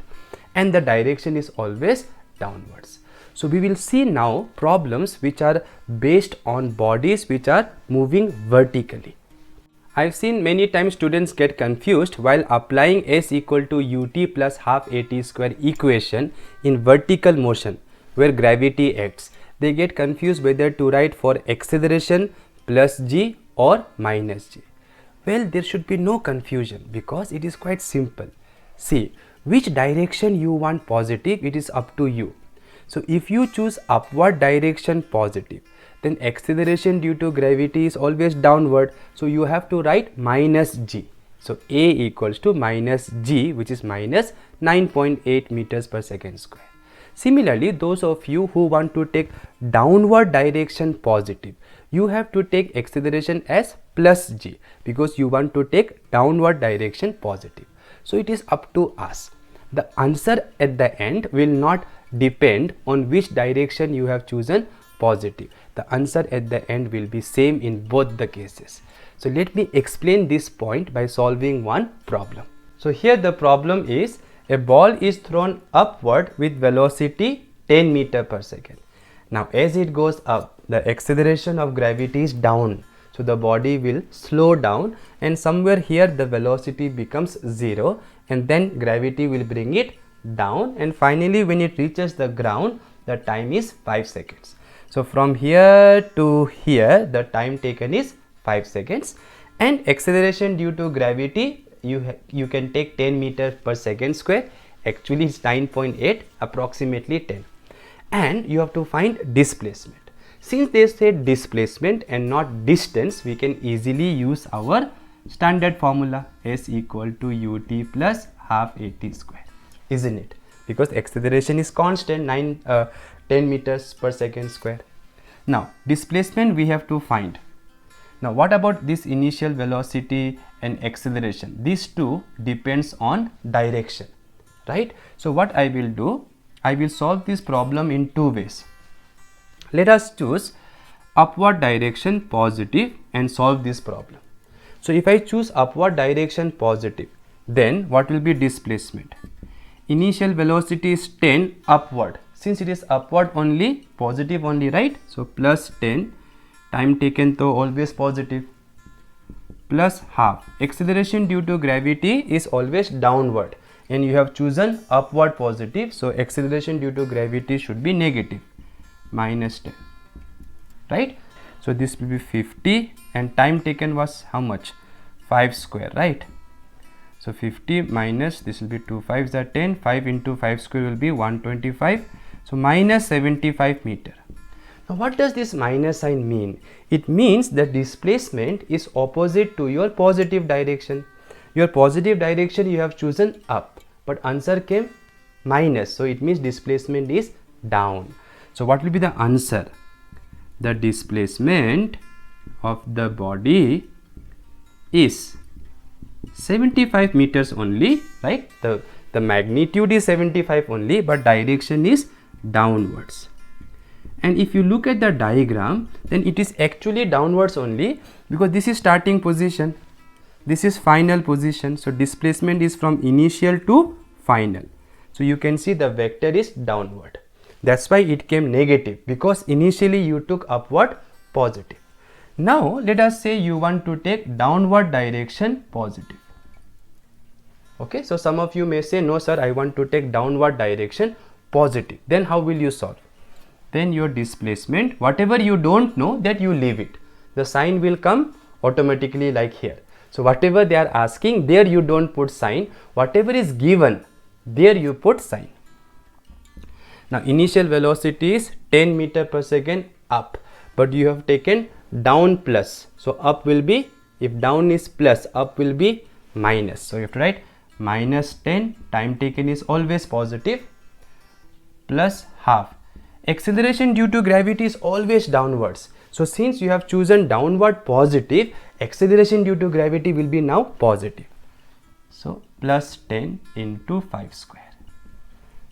And the direction is always downwards. So we will see now problems which are based on bodies which are moving vertically. I've seen many times students get confused while applying S equal to ut plus half at square equation in vertical motion where gravity acts. They get confused whether to write for acceleration plus g or minus g. Well, there should be no confusion because it is quite simple. See, which direction you want positive, it is up to you. So if you choose upward direction positive, then acceleration due to gravity is always downward. So you have to write minus g. So A equals to minus g, which is minus 9.8 meters per second square. Similarly, those of you who want to take downward direction positive, you have to take acceleration as plus g because you want to take downward direction positive. So it is up to us. The answer at the end will not depend on which direction you have chosen positive. The answer at the end will be same in both the cases. So let me explain this point by solving one problem. So here the problem is a ball is thrown upward with velocity 10 meter per second. Now as it goes up, the acceleration of gravity is down. So the body will slow down and somewhere here the velocity becomes 0 and then gravity will bring it down, and finally when it reaches the ground the time is 5 seconds. So from here to here the time taken is 5 seconds, and acceleration due to gravity you can take 10 meters per second square. Actually it's 9.8, approximately 10, and you have to find displacement. Since they said displacement and not distance, we can easily use our standard formula S equal to ut plus half at square, isn't it? Because acceleration is constant 10 meters per second square. Now displacement we have to find. Now what about this initial velocity and acceleration? These two depends on direction, right? So what I will do, I will solve this problem in two ways. Let us choose upward direction positive and solve this problem. So if I choose upward direction positive, then what will be displacement? Initial velocity is 10 upward. Since it is upward only, positive only, right? So plus 10, time taken to always positive, plus half. Acceleration due to gravity is always downward and you have chosen upward positive, so acceleration due to gravity should be negative, minus 10, right? So this will be 50 and time taken was how much? 5 square, right? So 50 minus, this will be 2 5s are 10, 5 into 5 square will be 125, so minus 75 meter. Now what does this minus sign mean? It means the displacement is opposite to your positive direction. Your positive direction you have chosen up, but answer came minus, so it means displacement is down. So what will be the answer? The displacement of the body is 75 meters only, right? The magnitude is 75 only, but direction is downwards. And if you look at the diagram, then it is actually downwards only, because this is starting position, this is final position, so displacement is from initial to final. So you can see the vector is downward. That's why it came negative, because initially you took upward positive. Now let us say you want to take downward direction positive. Okay, so some of you may say, no sir, I want to take downward direction positive. Then how will you solve? Then your displacement, whatever you don't know, that you leave it. The sign will come automatically like here. So whatever they are asking, there you don't put sign. Whatever is given, there you put sign. Now initial velocity is 10 meter per second up, but you have taken down plus. So up will be, if down is plus, up will be minus. So you have to write minus 10, time taken is always positive, plus half. Acceleration due to gravity is always downwards. So since you have chosen downward positive, acceleration due to gravity will be now positive. So plus 10 into 5 square.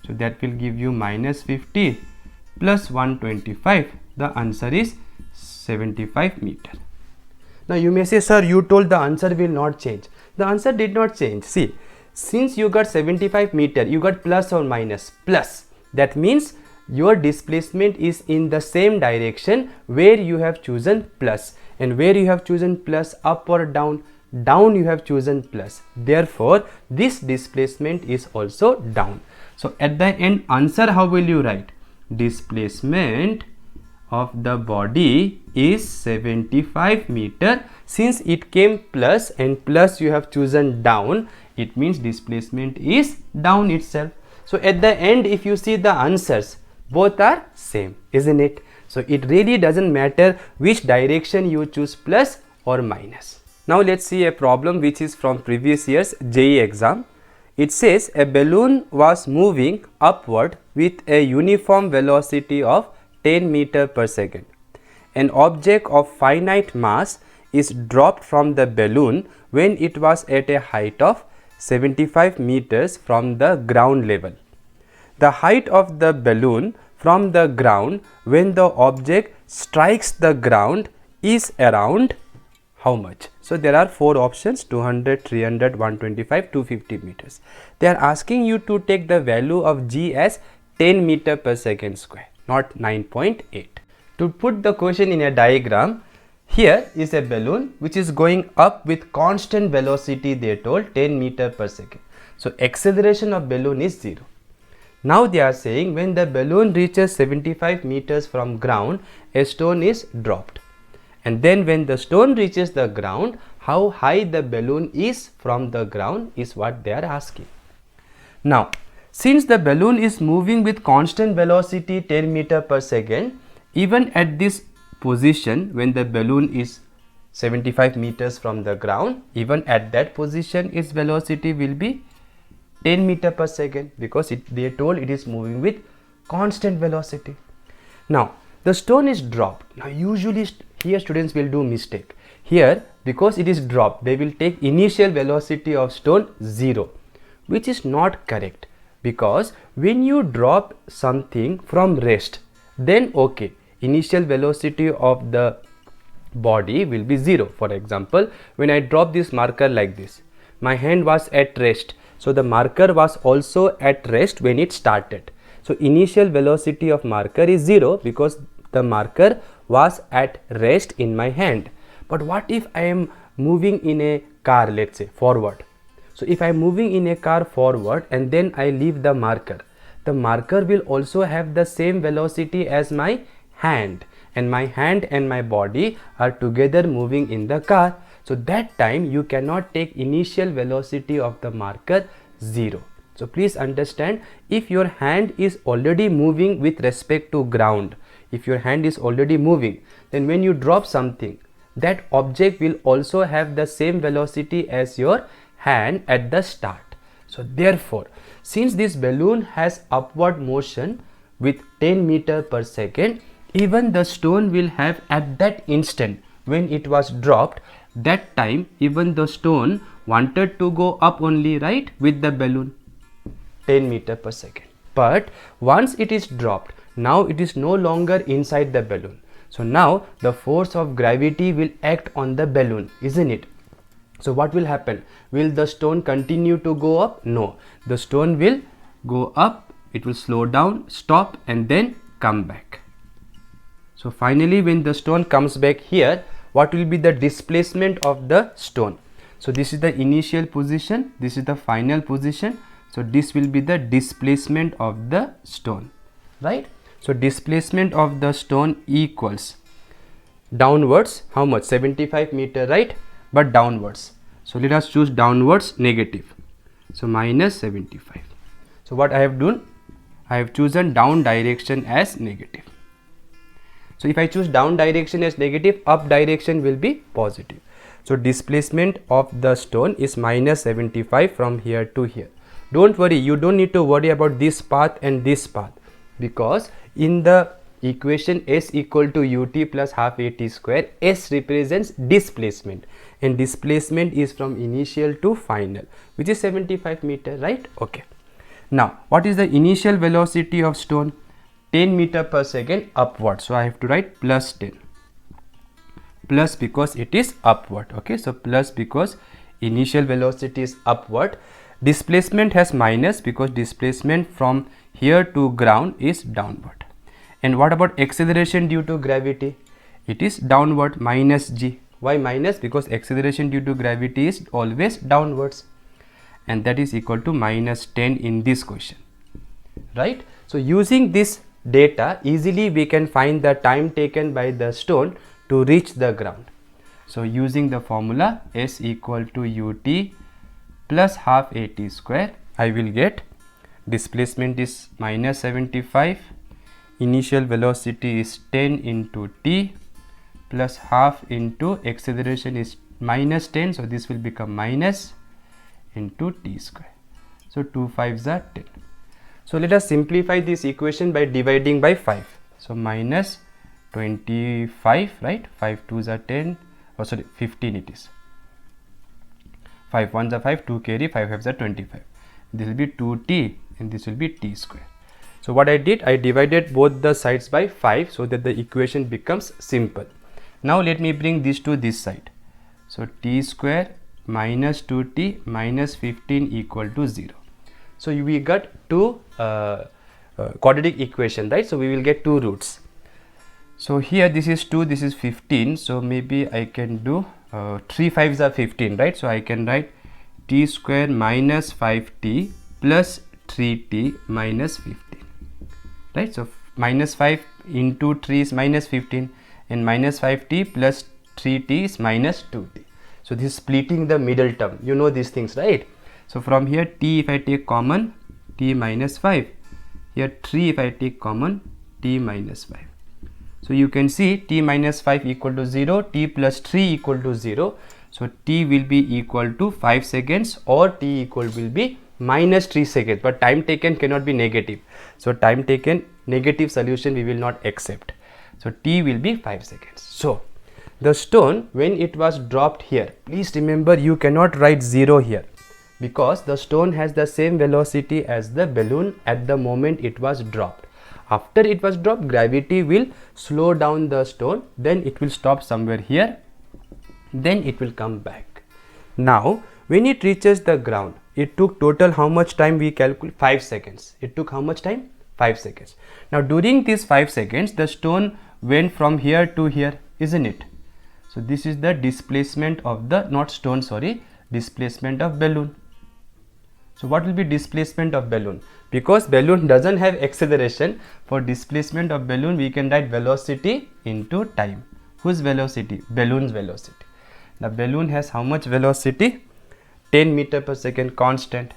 So that will give you minus 50 plus 125. The answer is 75 meter. Now you may say, sir, you told the answer will not change. The answer did not change. See, since you got 75 meter, you got plus or minus, plus. That means your displacement is in the same direction where you have chosen plus, and where you have chosen plus, up or down, down you have chosen plus. Therefore this displacement is also down. So at the end answer, how will you write? Displacement of the body is 75 meter. Since it came plus and plus you have chosen down, it means displacement is down itself. So at the end, if you see the answers, both are same, isn't it? So it really doesn't matter which direction you choose, plus or minus. Now let's see a problem which is from previous year's JEE exam. It says a balloon was moving upward with a uniform velocity of 10 meter per second. An object of finite mass is dropped from the balloon when it was at a height of 75 meters from the ground level. The height of the balloon from the ground when the object strikes the ground is around how much? So there are 4 options: 200, 300, 125, 250 meters. They are asking you to take the value of g as 10 meter per second square, not 9.8. To put the question in a diagram, here is a balloon which is going up with constant velocity, they told 10 meter per second. So acceleration of balloon is 0. Now they are saying when the balloon reaches 75 meters from ground, a stone is dropped. And then when the stone reaches the ground, how high the balloon is from the ground is what they are asking. Now, since the balloon is moving with constant velocity 10 meter per second, even at this position when the balloon is 75 meters from the ground, even at that position its velocity will be 10 meter per second, because they told it is moving with constant velocity. Now the stone is dropped. Now usually here students will do mistake. Here, because it is dropped, they will take initial velocity of stone 0, which is not correct, because when you drop something from rest, then okay, initial velocity of the body will be 0. For example, when I drop this marker like this, my hand was at rest, so the marker was also at rest when it started. So initial velocity of marker is 0 because the marker was at rest in my hand. But what if I am moving in a car, let's say forward? So if I am moving in a car forward and then I leave the marker will also have the same velocity as my hand, and my hand and my body are together moving in the car. So that time you cannot take initial velocity of the marker 0. So please understand, if your hand is already moving with respect to ground, if your hand is already moving, then when you drop something, that object will also have the same velocity as your hand at the start. So therefore, since this balloon has upward motion with 10 meter per second, even the stone will have at that instant when it was dropped, that time even the stone wanted to go up only, right, with the balloon 10 meter per second. But once it is dropped, now it is no longer inside the balloon. So now the force of gravity will act on the balloon, isn't it? So what will happen? Will the stone continue to go up? No. The stone will go up, it will slow down, stop, and then come back. So finally, when the stone comes back here, what will be the displacement of the stone? So this is the initial position, this is the final position. So this will be the displacement of the stone, right? So displacement of the stone equals downwards, how much? 75 meter, right? But downwards. So let us choose downwards negative. So minus 75. So what I have done? I have chosen down direction as negative. So if I choose down direction as negative, up direction will be positive. So displacement of the stone is minus 75 from here to here. Don't worry, you don't need to worry about this path and this path, because in the equation S equal to ut plus half at square, S represents displacement, and displacement is from initial to final, which is 75 meter, right? Okay. Now what is the initial velocity of stone? 10 meter per second upward. So I have to write plus 10. Plus because it is upward. Okay. So plus because initial velocity is upward. Displacement has minus because displacement from here to ground is downward. And what about acceleration due to gravity? It is downward, minus g. Why minus? Because acceleration due to gravity is always downwards, and that is equal to minus 10 in this question, right? So using this data, easily we can find the time taken by the stone to reach the ground. So using the formula S equal to ut plus half at square, I will get displacement is minus 75, initial velocity is 10 into t plus half into acceleration is minus 10, so this will become minus into t square. So 2 5s are 10. So let us simplify this equation by dividing by 5. So minus 25, right? 5 2s are 10, oh sorry, 15 it is. 5 1s are 5, 2 carry, 5 5s are 25. This will be 2t and this will be t square. So what I did, I divided both the sides by 5 so that the equation becomes simple. Now let me bring this to this side. So t square minus 2t minus 15 equal to 0. So we got two quadratic equation, right? So we will get two roots. So here this is 2, this is 15. So maybe I can do 3 5s are 15, right? So I can write t square minus 5t plus 3t minus 15, right? So minus 5 into 3 is minus 15, and minus 5t plus 3t is minus 2t. So this is splitting the middle term. You know these things, right? So from here t if I take common, t minus 5. Here 3 if I take common, t minus 5. So you can see t minus 5 equal to 0, t plus 3 equal to 0. So t will be equal to 5 seconds or t equal will be minus 3 seconds. But time taken cannot be negative. So time taken negative solution we will not accept. So t will be 5 seconds. So The stone, when it was dropped here, please remember you cannot write 0 here, because the stone has the same velocity as the balloon at the moment it was dropped. After it was dropped, gravity will slow down the stone, then it will stop somewhere here, then it will come back. Now when it reaches the ground, it took total how much time? We calculate 5 seconds. It took how much time? 5 seconds. Now during these 5 seconds, the stone went from here to here, isn't it? So this is the displacement of the, not stone, sorry, displacement of balloon. So what will be displacement of balloon? Because balloon doesn't have acceleration, for displacement of balloon we can write velocity into time. Whose velocity? Balloon's velocity. The balloon has how much velocity? 10 meter per second constant.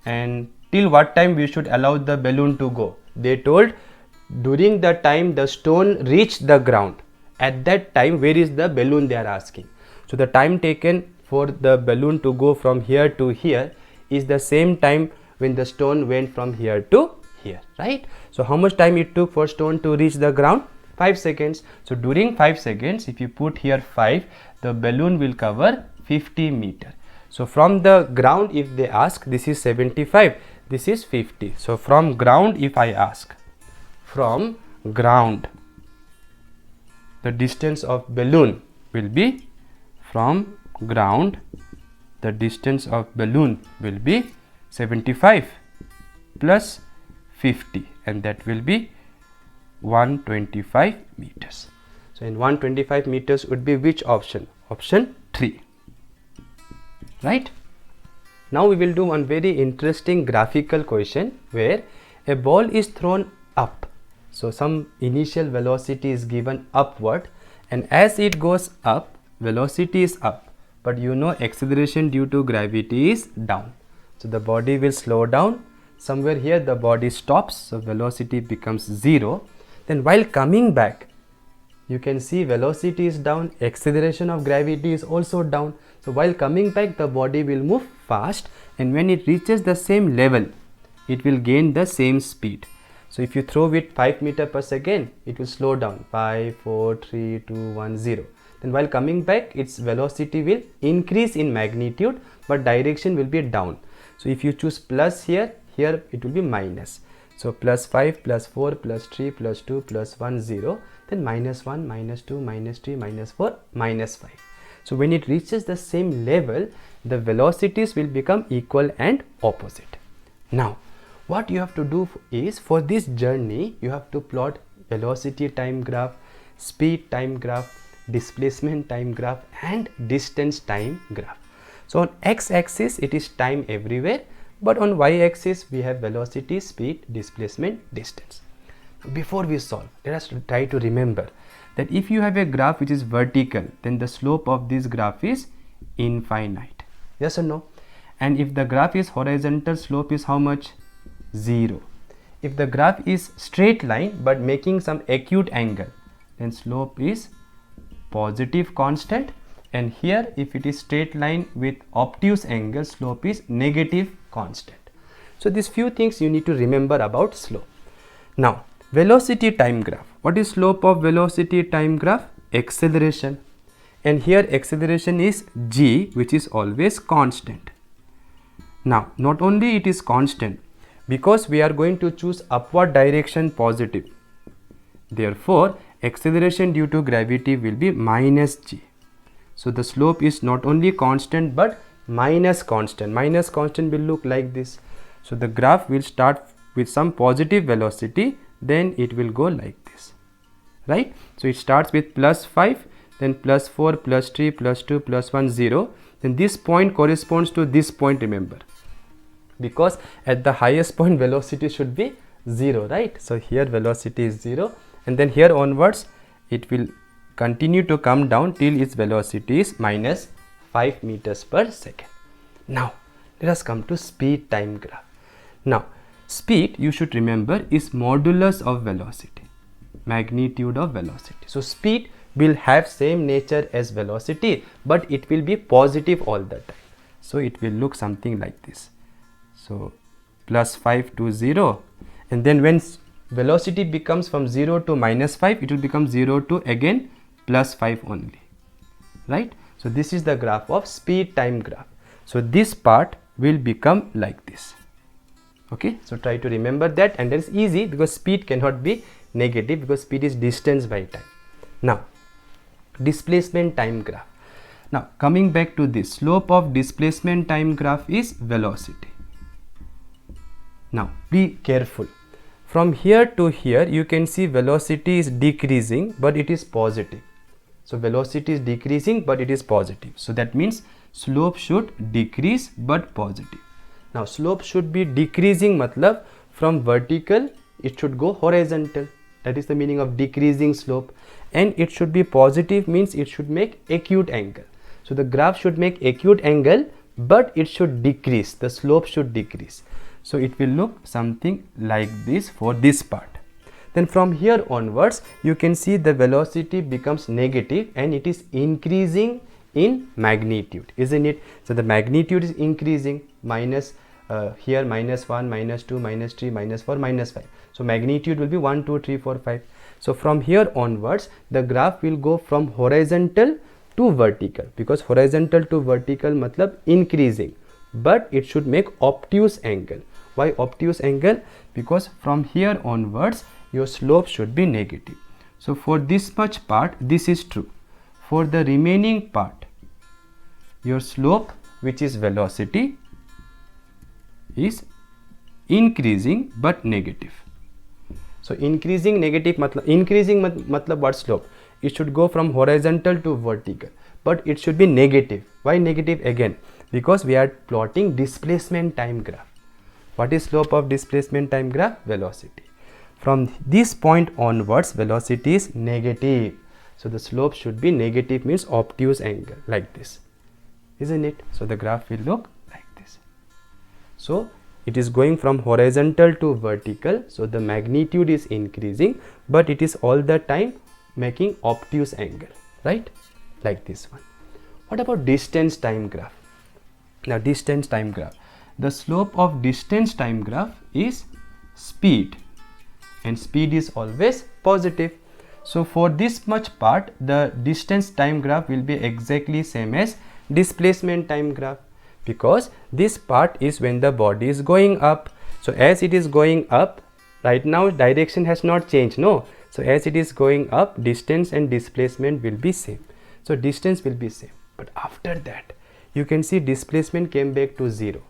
And till what time we should allow the balloon to go? They told during the time the stone reached the ground. At that time, where is the balloon they are asking. So the time taken for the balloon to go from here to here is the same time when the stone went from here to here, right? So how much time it took for stone to reach the ground? 5 seconds. So during 5 seconds, if you put here 5, the balloon will cover 50 meter. So from the ground, if they ask, this is 75, this is 50. So from ground, if I ask, from ground, the distance of balloon will be, from ground, the distance of balloon will be 75 plus 50, and that will be 125 meters. So in 125 meters would be which option? Option 3. Right? Now we will do one very interesting graphical question where a ball is thrown up. So some initial velocity is given upward, and as it goes up, velocity is up, but you know acceleration due to gravity is down. So the body will slow down. Somewhere here the body stops, so velocity becomes 0. Then while coming back, you can see velocity is down, acceleration of gravity is also down. So while coming back, the body will move fast, and when it reaches the same level, it will gain the same speed. So if you throw it 5 meter per second, it will slow down, 5, 4, 3, 2, 1, 0. Then while coming back, its velocity will increase in magnitude, but direction will be down. So if you choose plus here, here it will be minus. So plus 5, plus 4, plus 3, plus 2, plus 1, 0. Then minus 1, minus 2, minus 3, minus 4, minus 5. So when it reaches the same level, the velocities will become equal and opposite. Now, what you have to do is, for this journey, you have to plot velocity time graph, speed time graph, displacement time graph, and distance time graph. So on x-axis, it is time everywhere, but on y-axis, we have velocity, speed, displacement, distance. Before we solve, let us try to remember that if you have a graph which is vertical, then the slope of this graph is infinite. Yes or no? And if the graph is horizontal, slope is how much? 0. If the graph is straight line but making some acute angle, then slope is positive constant. And here, if it is straight line with obtuse angle, slope is negative constant. So these few things you need to remember about slope. Now, velocity time graph. What is slope of velocity time graph? Acceleration. And here acceleration is g, which is always constant. Now, not only it is constant, because we are going to choose upward direction positive. Therefore, acceleration due to gravity will be minus g. So the slope is not only constant but minus constant. Minus constant will look like this. So the graph will start with some positive velocity, then it will go like this, right? So it starts with plus 5, then plus 4, plus 3, plus 2, plus 1, 0. Then this point corresponds to this point, remember, because at the highest point velocity should be 0, right? So here velocity is 0, and then here onwards it will continue to come down till its velocity is minus 5 meters per second. Now let us come to speed time graph. Now speed, you should remember, is modulus of velocity, magnitude of velocity. So speed will have same nature as velocity, but it will be positive all the time. So it will look something like this. So plus 5 to 0, and then when velocity becomes from 0 to minus 5, it will become 0 to again plus 5 only, right? So this is the graph of speed time graph. So this part will become like this. Okay, so try to remember that, and that is easy because speed cannot be negative because speed is distance by time. Now displacement time graph. Now coming back to this, slope of displacement time graph is velocity. Now be careful. From here to here you can see velocity is decreasing but it is positive. So velocity is decreasing but it is positive. So that means slope should decrease but positive. Now slope should be decreasing matlab from vertical it should go horizontal. That is the meaning of decreasing slope. And it should be positive means it should make acute angle. So the graph should make acute angle but it should decrease. The slope should decrease. So it will look something like this for this part. Then from here onwards you can see the velocity becomes negative and it is increasing in magnitude, isn't it? So the magnitude is increasing, minus here minus 1, minus 2, minus 3, minus 4, minus 5. So magnitude will be 1, 2, 3, 4, 5. So from here onwards the graph will go from horizontal to vertical, because horizontal to vertical matlab increasing, but it should make obtuse angle. Why obtuse angle? Because from here onwards your slope should be negative. So for this much part this is true. For the remaining part your slope, which is velocity, is increasing but negative. So increasing negative matlab, increasing matlab what slope? It should go from horizontal to vertical, but it should be negative. Why negative again? Because we are plotting displacement time graph. What is slope of displacement time graph? Velocity. From this point onwards velocity is negative. So the slope should be negative, means obtuse angle, like this, isn't it? So the graph will look like this. So it is going from horizontal to vertical, so the magnitude is increasing but it is all the time making obtuse angle, right? Like this one. What about distance time graph? Now distance time graph, the slope of distance time graph is speed, and speed is always positive. So for this much part the distance time graph will be exactly same as displacement time graph, because this part is when the body is going up. So as it is going up, right now direction has not changed, no? So as it is going up, distance and displacement will be same. So distance will be same, but after that you can see displacement came back to 0.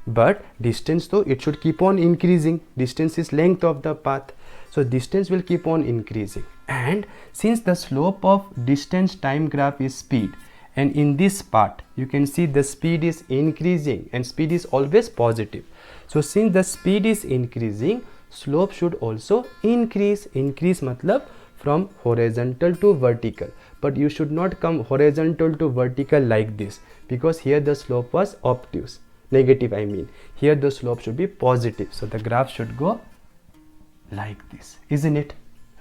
But distance though it should keep on increasing. Distance is length of the path, so distance will keep on increasing. And since the slope of distance time graph is speed, and in this part you can see the speed is increasing and speed is always positive. So since the speed is increasing, slope should also increase. Increase matlab from horizontal to vertical, but you should not come horizontal to vertical like this, because here the slope was obtuse, negative I mean. Here the slope should be positive, so the graph should go like this, isn't it?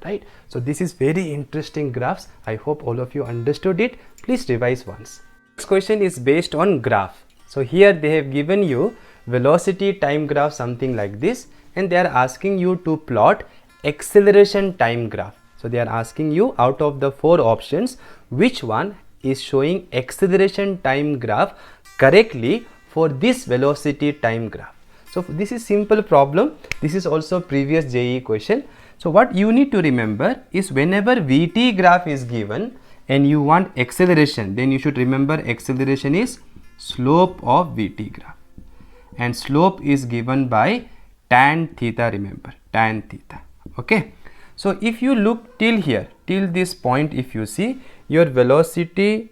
Right? So this is very interesting graphs. I hope all of you understood it. Please revise once. Next question is based on graph. So here they have given you velocity time graph, something like this, and they are asking you to plot acceleration time graph. So they are asking you out of the 4 options which one is showing acceleration time graph correctly for this velocity time graph. So this is simple problem. This is also previous JEE question. So what you need to remember is whenever VT graph is given and you want acceleration, then you should remember acceleration is slope of VT graph, and slope is given by tan theta, remember tan theta. Okay, so if you look till here, till this point, if you see your velocity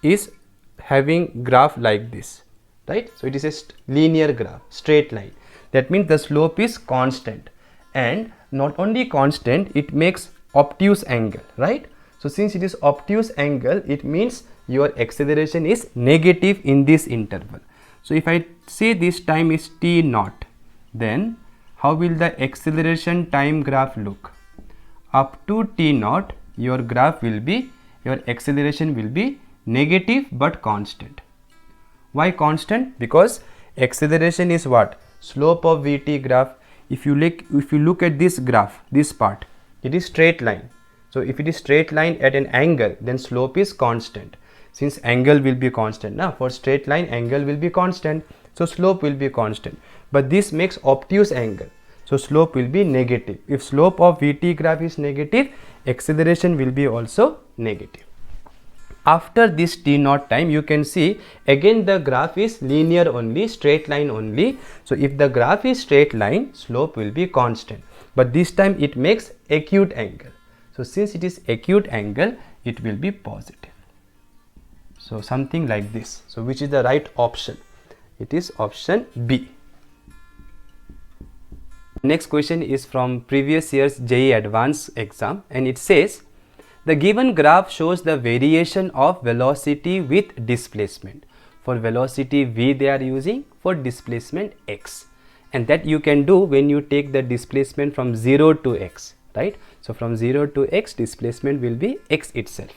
is having graph like this, right? So it is a linear graph, straight line. That means the slope is constant, and not only constant, it makes obtuse angle, right? So since it is obtuse angle, it means your acceleration is negative in this interval. So if I say this time is t naught, then how will the acceleration time graph look? Up to t naught, your graph will be, your acceleration will be negative but constant. Why constant? Because acceleration is what? Slope of VT graph. If you look at this graph, this part, it is straight line. So if it is straight line at an angle, then slope is constant. Since angle will be constant, now for straight line angle will be constant, so slope will be constant. But this makes obtuse angle, so slope will be negative. If slope of VT graph is negative, acceleration will be also negative. After this t naught time, you can see again the graph is linear only, straight line only. So if the graph is straight line, slope will be constant, but this time it makes acute angle. So since it is acute angle, it will be positive. So something like this. So which is the right option? It is option B. Next question is from previous year's JEE Advanced exam, and it says the given graph shows the variation of velocity with displacement. For velocity v they are using, for displacement x, and that you can do when you take the displacement from 0 to x, right? So from 0 to x, displacement will be x itself.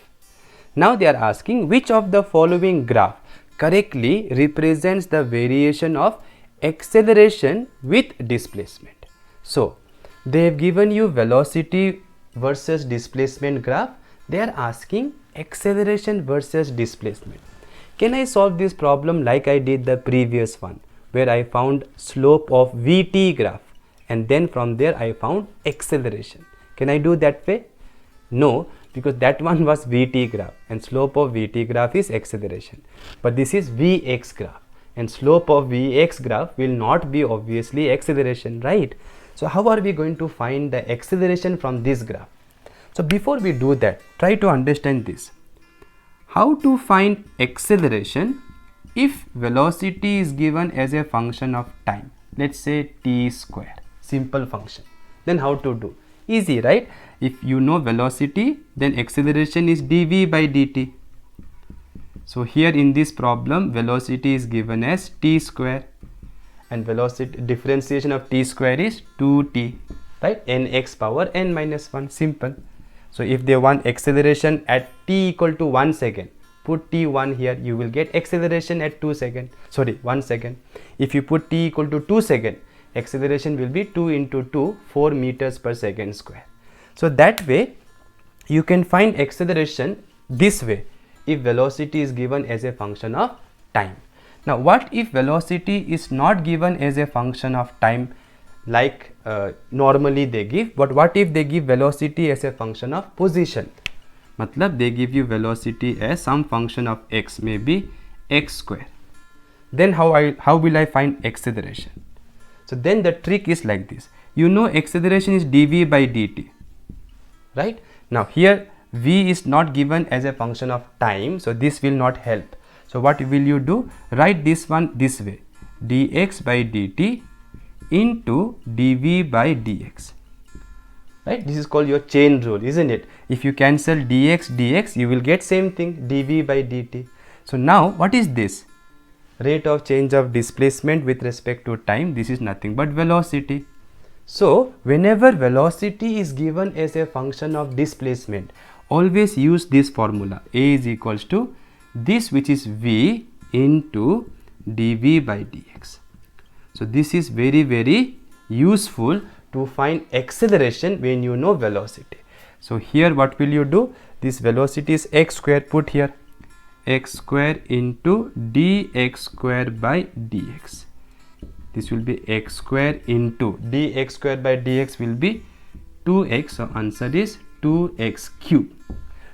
Now they are asking which of the following graph correctly represents the variation of acceleration with displacement. So they have given you velocity versus displacement graph. They are asking acceleration versus displacement. Can I solve this problem like I did the previous one, where I found slope of VT graph and then from there I found acceleration? Can I do that way? No, because that one was VT graph and slope of VT graph is acceleration. But this is Vx graph and slope of Vx graph will not be obviously acceleration, right? So how are we going to find the acceleration from this graph? So before we do that, try to understand this. How to find acceleration if velocity is given as a function of time? Let's say t square, simple function. Then how to do? Easy, right? If you know velocity, then acceleration is dv by dt. So here in this problem, velocity is given as t square, and velocity differentiation of t square is 2t, right? Nx power n minus 1, simple. So if they want acceleration at t equal to 1 second, put t1 here, you will get acceleration at 1 second. If you put t equal to 2 second, acceleration will be 2 into 2, 4 meters per second square. So that way you can find acceleration this way if velocity is given as a function of time. Now what if velocity is not given as a function of time like normally they give, but what if they give velocity as a function of position? Matlab they give you velocity as some function of x, maybe x square. Then how will I find acceleration? So then the trick is like this. You know acceleration is dv by dt, right? Now here v is not given as a function of time, so this will not help. So what will you do? Write this one this way, dx by dt into dv by dx, right? This is called your chain rule, isn't it? If you cancel dx, you will get same thing, dv by dt. So now what is this? Rate of change of displacement with respect to time. This is nothing but velocity. So whenever velocity is given as a function of displacement, always use this formula. A is equals to this, which is v into dv by dx. So this is very useful to find acceleration when you know velocity. So here what will you do? This velocity is x square, put here x square into dx square by dx. This will be x square into dx square by dx will be 2x. So answer is 2x cube.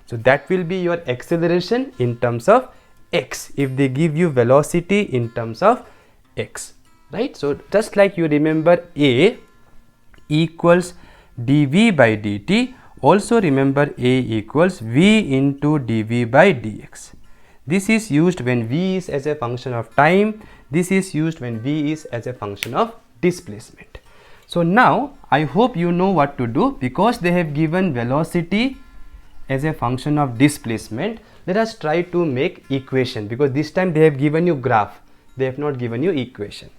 So that will be your acceleration in terms of x if they give you velocity in terms of x, right? So just like you remember A equals dv by dt, also remember A equals v into dv by dx. This is used when v is as a function of time. This is used when v is as a function of displacement. So now I hope you know what to do, because they have given velocity as a function of displacement. Let us try to make equation, because this time they have given you graph, they have not given you equation.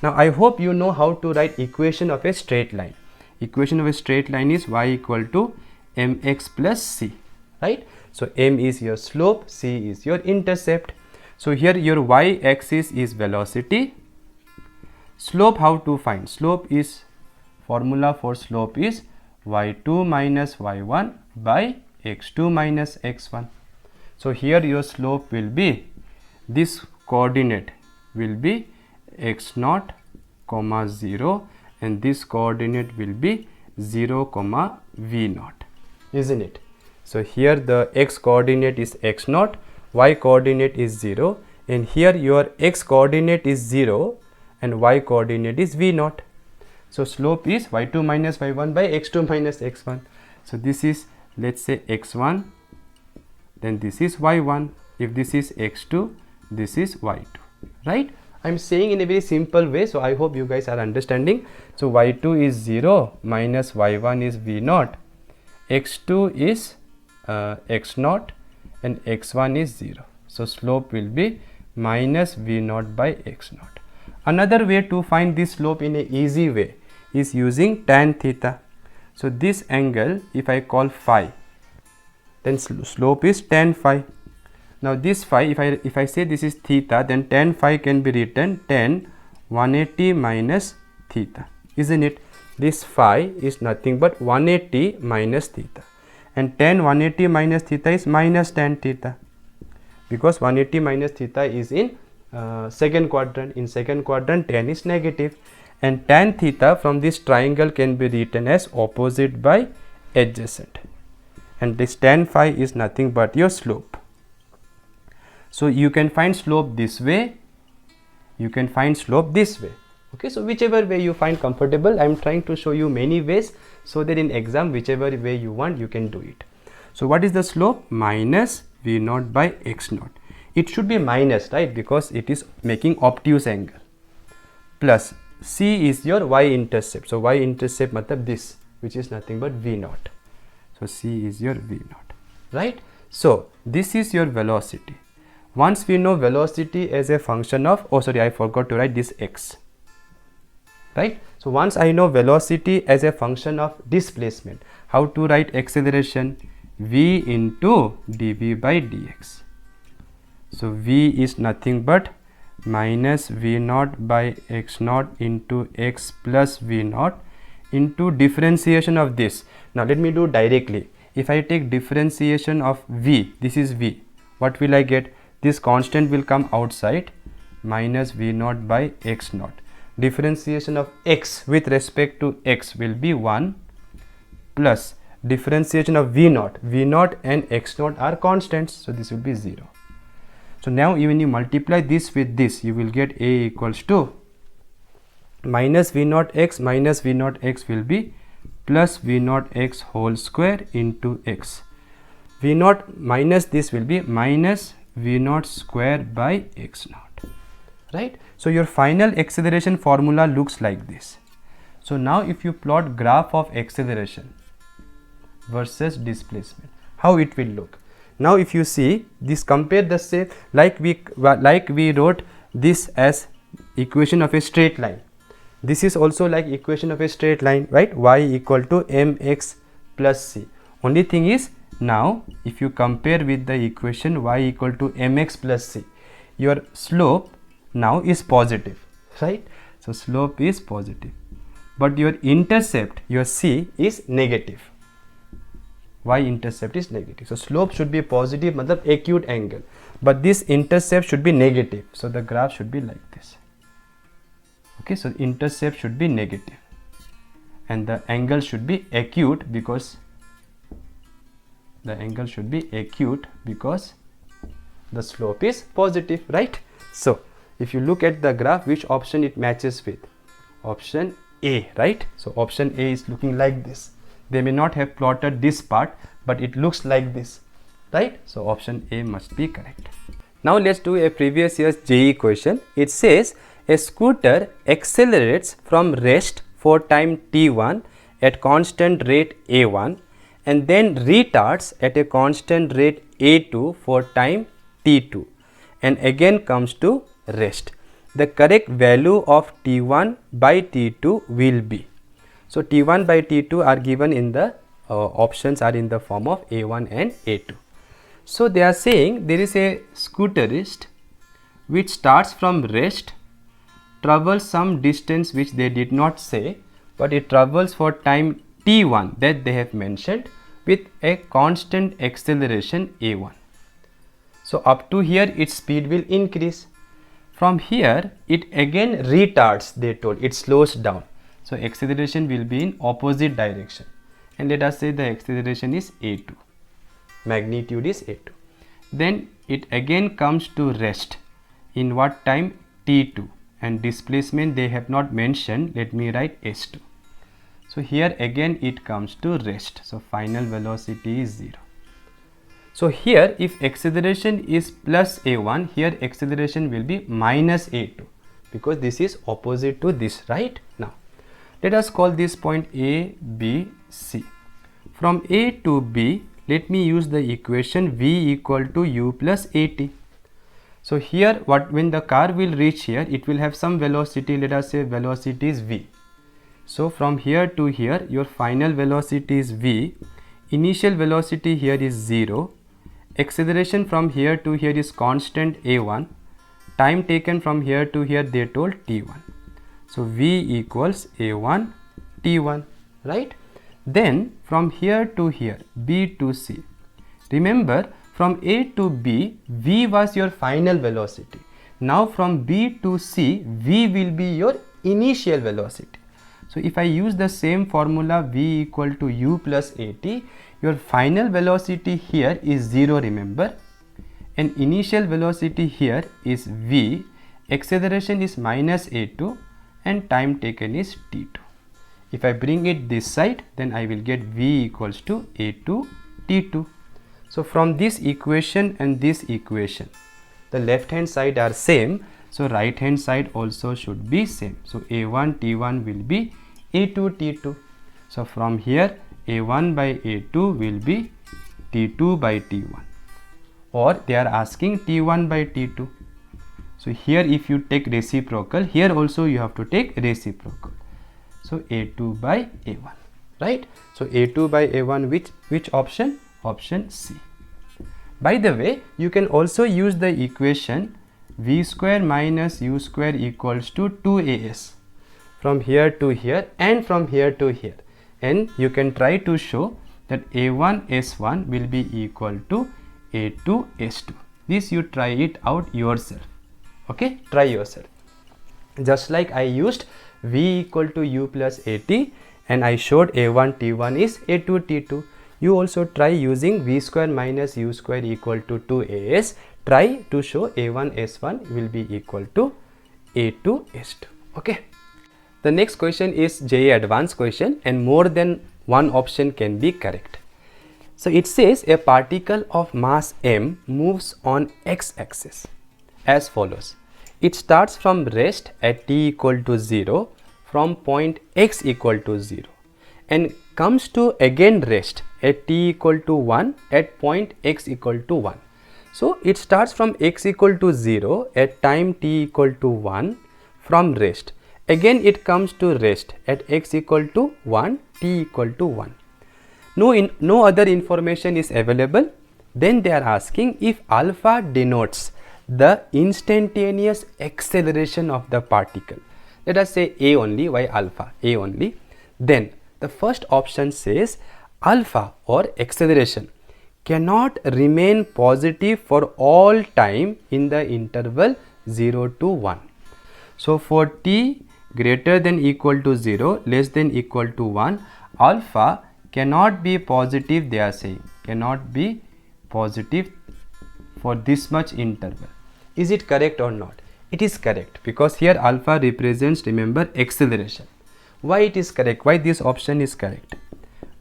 Now I hope you know how to write equation of a straight line. Equation of a straight line is y equal to mx plus c, right? So m is your slope, c is your intercept. So here your y axis is velocity. Slope, how to find? Slope is, formula for slope is y2 minus y1 by x2 minus x1. So here your slope will be, this coordinate will be x0 comma 0 and this coordinate will be 0 comma v0, isn't it? So here the x coordinate is x0, y coordinate is 0, and here your x coordinate is 0 and y coordinate is v0. So slope is y2 minus y1 by x2 minus x1. So this is, let's say, x1, then this is y1. If this is x2, this is y2, right? I'm saying in a very simple way, so I hope you guys are understanding. So y2 is 0 minus y1 is v0, x2 is x0 and x1 is 0. So slope will be minus v0 by x0. Another way to find this slope in a easy way is using tan theta. So this angle, if I call phi, then slope is tan phi. Now this phi, if I say this is theta, then tan phi can be written tan 180 minus theta, isn't it? This phi is nothing but 180 minus theta, and tan 180 minus theta is minus tan theta, because 180 minus theta is in second quadrant. In second quadrant tan is negative, and tan theta from this triangle can be written as opposite by adjacent, and this tan phi is nothing but your slope. So you can find slope this way, you can find slope this way. Okay, so whichever way you find comfortable, I am trying to show you many ways so that in exam whichever way you want you can do it. So what is the slope? Minus v0 by x0. It should be minus, right, because it is making obtuse angle, plus c is your y-intercept. So y-intercept matlab this, which is nothing but v0. So c is your v0, right? So this is your velocity. Once we know velocity as a function of, oh sorry, I forgot to write this x, right? So once I know velocity as a function of displacement, how to write acceleration? V into dv by dx. So v is nothing but minus v0 by x0 into x plus v0 into differentiation of this. Now let me do directly. If I take differentiation of v, this is v, what will I get? This constant will come outside, minus v0 by x0. Differentiation of x with respect to x will be 1, plus differentiation of v0, v0 and x0 are constants, so this will be 0. So now when you multiply this with this, you will get a equals to minus v0 x minus v0 x will be plus v0 x whole square into x. v0 minus this will be minus v0 square by x0, right? So your final acceleration formula looks like this. So now if you plot graph of acceleration versus displacement, how it will look? Now if you see this, compare the same, like we wrote this as equation of a straight line. This is also like equation of a straight line, right? Y equal to mx plus c. Only thing is, now if you compare with the equation y equal to mx plus c, your slope now is positive, right? So slope is positive, but your intercept, your c, is negative. Y-intercept is negative. So slope should be positive, matlab acute angle, but this intercept should be negative. So the graph should be like this. Okay, so intercept should be negative and the angle should be acute, because the angle should be acute because the slope is positive, right? So if you look at the graph, which option it matches with? Option A, right? So option A is looking like this. They may not have plotted this part, but it looks like this, right? So option A must be correct. Now let's do a previous year's JEE question. It says a scooter accelerates from rest for time t1 at constant rate a1 and then retards at a constant rate a2 for time t2 and again comes to rest. The correct value of t1 by t2 will be. So t1 by t2 are given in the options are in the form of a1 and a2. So they are saying there is a scooterist which starts from rest, travels some distance which they did not say, but it travels for time t1 that they have mentioned with a constant acceleration a1. So up to here its speed will increase. From here it again retards, they told, it slows down. So acceleration will be in opposite direction, and let us say the acceleration is a2, magnitude is a2. Then it again comes to rest in what time? t2, and displacement they have not mentioned, let me write s2. So here again it comes to rest, so final velocity is 0. So here if acceleration is plus a1, here acceleration will be minus a2, because this is opposite to this, right? Now let us call this point A, B, C. From A to B, let me use the equation v equal to u plus at. So here when the car will reach here, it will have some velocity, let us say velocity is v. So from here to here your final velocity is v, initial velocity here is 0, acceleration from here to here is constant a1, time taken from here to here they told t1. So v equals a1 t1, right? Then from here to here, B to C, remember from A to B, v was your final velocity. Now from B to C, v will be your initial velocity. So if I use the same formula v equal to u plus at, your final velocity here is 0, remember, and initial velocity here is v, acceleration is minus a2, and time taken is t2. If I bring it this side, then I will get v equals to a2 t2. So from this equation and this equation, the left hand side are same, so right hand side also should be same. So a1 t1 will be a2 t2. So from here a1 by a2 will be t2 by t1, or they are asking t1 by t2. So here if you take reciprocal, here also you have to take reciprocal. So a2 by a1, right? So a2 by a1, which option? Option C. By the way, you can also use the equation v square minus u square equals to 2as from here to here and from here to here, and you can try to show that a1 s1 will be equal to a2 s2. This you try it out yourself. Okay, try yourself. Just like I used v equal to u plus at and I showed a1 t1 is a2 t2. You also try using v square minus u square equal to 2as. Try to show a1 s1 will be equal to a2 s2. Okay. The next question is JEE advanced question, and more than one option can be correct. So it says a particle of mass m moves on x-axis as follows. It starts from rest at t equal to 0 from point x equal to 0 and comes to again rest at t equal to 1 at point x equal to 1. So it starts from x equal to 0 at time t equal to 1 from rest. Again it comes to rest at x equal to 1, t equal to 1. No other information is available. Then they are asking if alpha denotes the instantaneous acceleration of the particle. Let us say a only. Why alpha? A only. Then the first option says alpha or acceleration cannot remain positive for all time in the interval 0 to 1. So for t greater than equal to 0, less than equal to 1, alpha cannot be positive, they are saying, cannot be positive for this much interval. Is it correct or not? It is correct, because here alpha represents, remember, acceleration. Why it is correct? Why this option is correct?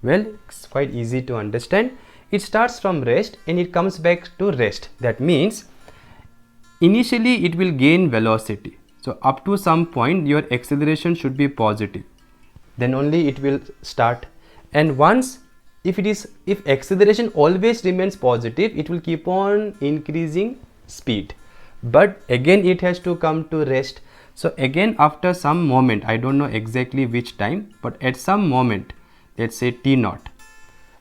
Well, it's quite easy to understand. It starts from rest and it comes back to rest. That means initially it will gain velocity. So up to some point your acceleration should be positive. Then only it will start. And once if acceleration always remains positive, it will keep on increasing speed. But again it has to come to rest. So again after some moment, I don't know exactly which time, but at some moment, let's say t naught,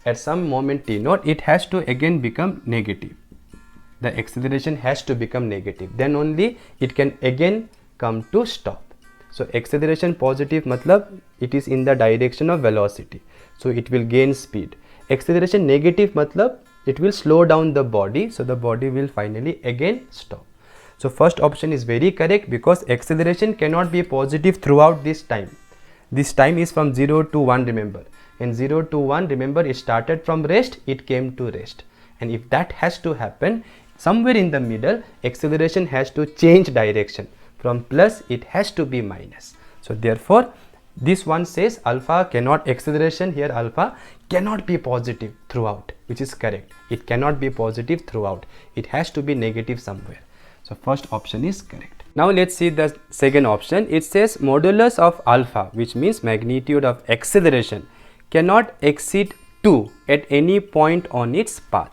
at some moment t naught, it has to again become negative. The acceleration has to become negative. Then only it can again come to stop. So acceleration positive matlab it is in the direction of velocity, so it will gain speed. Acceleration negative matlab it will slow down the body, so the body will finally again stop. So first option is very correct because acceleration cannot be positive throughout this time. This time is from 0 to 1, remember, and 0 to 1, remember, it started from rest, it came to rest, and if that has to happen, somewhere in the middle acceleration has to change direction. From plus it has to be minus. So therefore this one says alpha cannot, acceleration here alpha cannot be positive throughout, which is correct. It cannot be positive throughout, it has to be negative somewhere. So first option is correct. Now let's see the second option. It says modulus of alpha, which means magnitude of acceleration, cannot exceed 2 at any point on its path.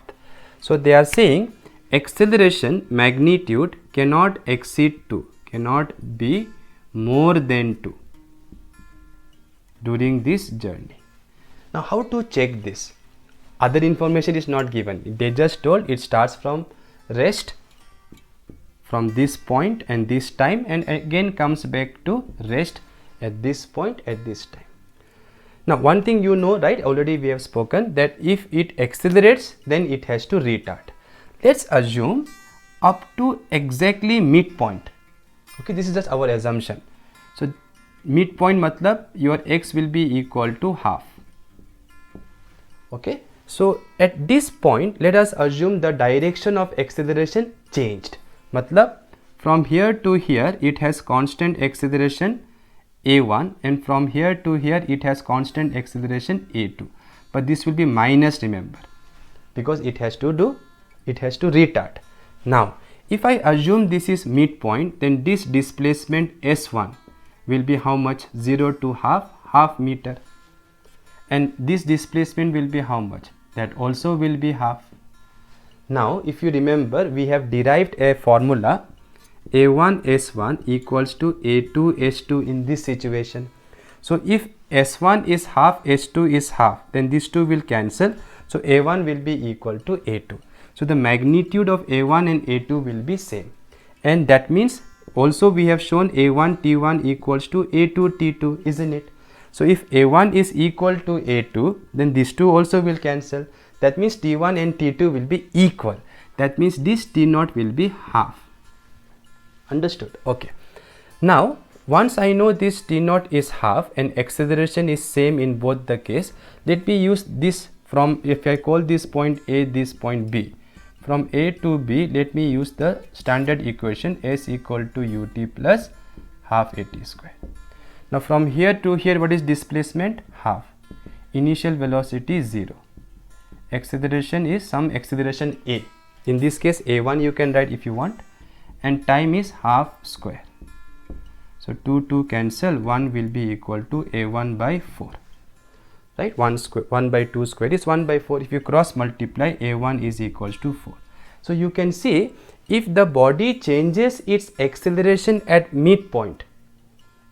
So they are saying acceleration magnitude cannot exceed 2, cannot be more than 2 during this journey. Now how to check this? Other information is not given. They just told it starts from rest from this point and this time, and again comes back to rest at this point at this time. Now one thing you know, right, already we have spoken that if it accelerates then it has to retard. Let's assume up to exactly midpoint. Okay, this is just our assumption. So midpoint matlab your x will be equal to half. Okay, so at this point let us assume the direction of acceleration changed. Matlab from here to here it has constant acceleration a1, and from here to here it has constant acceleration a2, but this will be minus, remember, because it has to retard. Now if I assume this is midpoint, then this displacement s1 will be how much? 0 to half meter, and this displacement will be how much? That also will be half. Now if you remember, we have derived a formula a1 s1 equals to a2 s2 in this situation. So if s1 is half, s2 is half, then these two will cancel, so a1 will be equal to a2. So the magnitude of a1 and a2 will be same, and that means also we have shown a1 t1 equals to a2 t2, isn't it? So if a1 is equal to a2, then these two also will cancel. That means t1 and t2 will be equal. That means this t0 will be half. Understood? Okay. Now once I know this t0 is half and acceleration is same in both the case, let me use this from, if I call this point A, this point B, from A to B, let me use the standard equation s equal to ut plus half at square. Now from here to here, what is displacement? Half. Initial velocity 0. Acceleration is some acceleration a, in this case a1 you can write if you want, and time is half square. So 2 cancel, 1 will be equal to a1 by 4, right? 1 by 2 square is 1 by 4. If you cross multiply, a1 is equals to 4. So you can see if the body changes its acceleration at midpoint,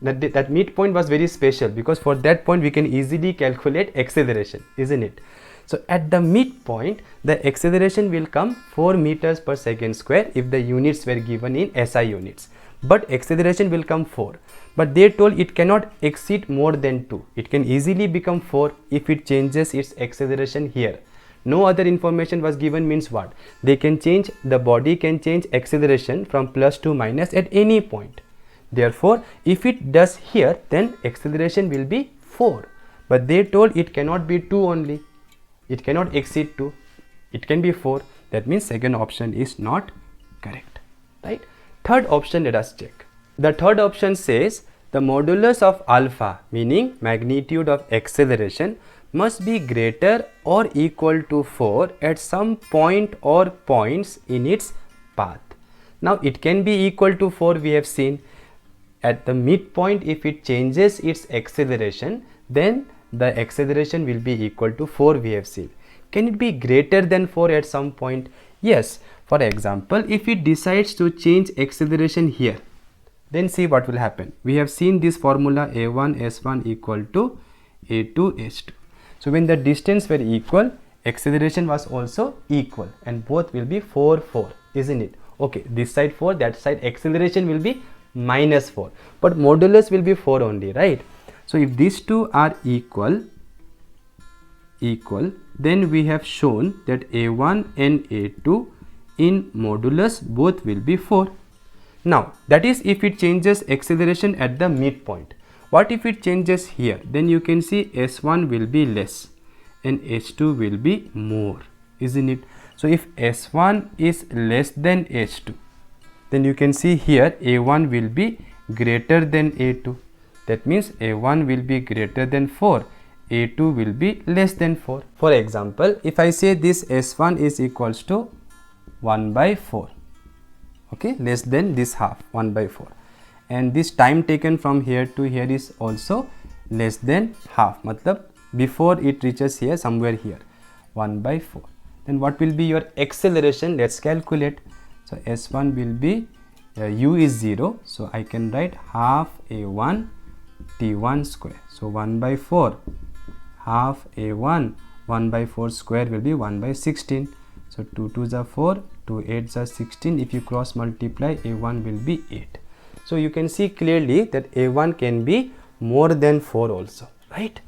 that midpoint was very special because for that point we can easily calculate acceleration, isn't it? So at the midpoint the acceleration will come 4 meters per second square if the units were given in SI units, but acceleration will come 4, but they told it cannot exceed more than 2. It can easily become 4 if it changes its acceleration here. No other information was given, means what? They can change, the body can change acceleration from plus to minus at any point. Therefore if it does here, then acceleration will be 4, but they told it cannot be 2 only. It cannot exceed 2, it can be 4. That means second option is not correct, right? Third option, let us check. The third option says the modulus of alpha, meaning magnitude of acceleration, must be greater or equal to 4 at some point or points in its path. Now it can be equal to 4, we have seen. At the midpoint, if it changes its acceleration, then the acceleration will be equal to 4, we have seen. Can it be greater than 4 at some point? Yes. For example, if it decides to change acceleration here, then see what will happen. We have seen this formula a1 s1 equal to a2 s2. So when the distance were equal, acceleration was also equal, and both will be 4 4, isn't it? Okay, this side 4, that side acceleration will be minus 4, but modulus will be 4 only, right? So if these two are equal, then we have shown that a1 and a2 in modulus both will be 4. Now that is if it changes acceleration at the midpoint. What if it changes here? Then you can see s1 will be less and s2 will be more, isn't it? So if s1 is less than s2, then you can see here a1 will be greater than a2. That means a1 will be greater than 4, a2 will be less than 4. For example, if I say this s1 is equals to 1 by 4, okay, less than this half, 1 by 4, and this time taken from here to here is also less than half, matlab before it reaches here, somewhere here, 1 by 4, then what will be your acceleration? Let's calculate. So s1 will be u is 0, so I can write half a1 t1 square. So 1 by 4, half a1, 1 by 4 square will be 1 by 16. So 2 2s are 4, 2 8s are 16. If you cross multiply, a1 will be 8. So you can see clearly that a1 can be more than 4 also, right?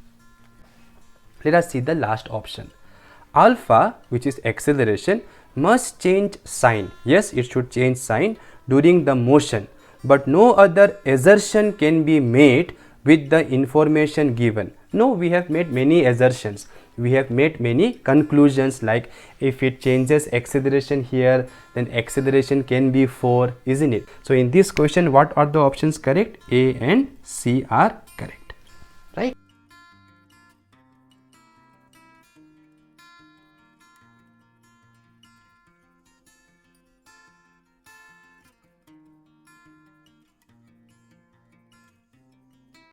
Let us see the last option. Alpha, which is acceleration, must change sign. Yes, it should change sign during the motion, but no other assertion can be made with the information given. No, we have made many assertions. We have made many conclusions, like if it changes acceleration here, then acceleration can be 4, isn't it? So in this question, what are the options correct? A and C are correct, right?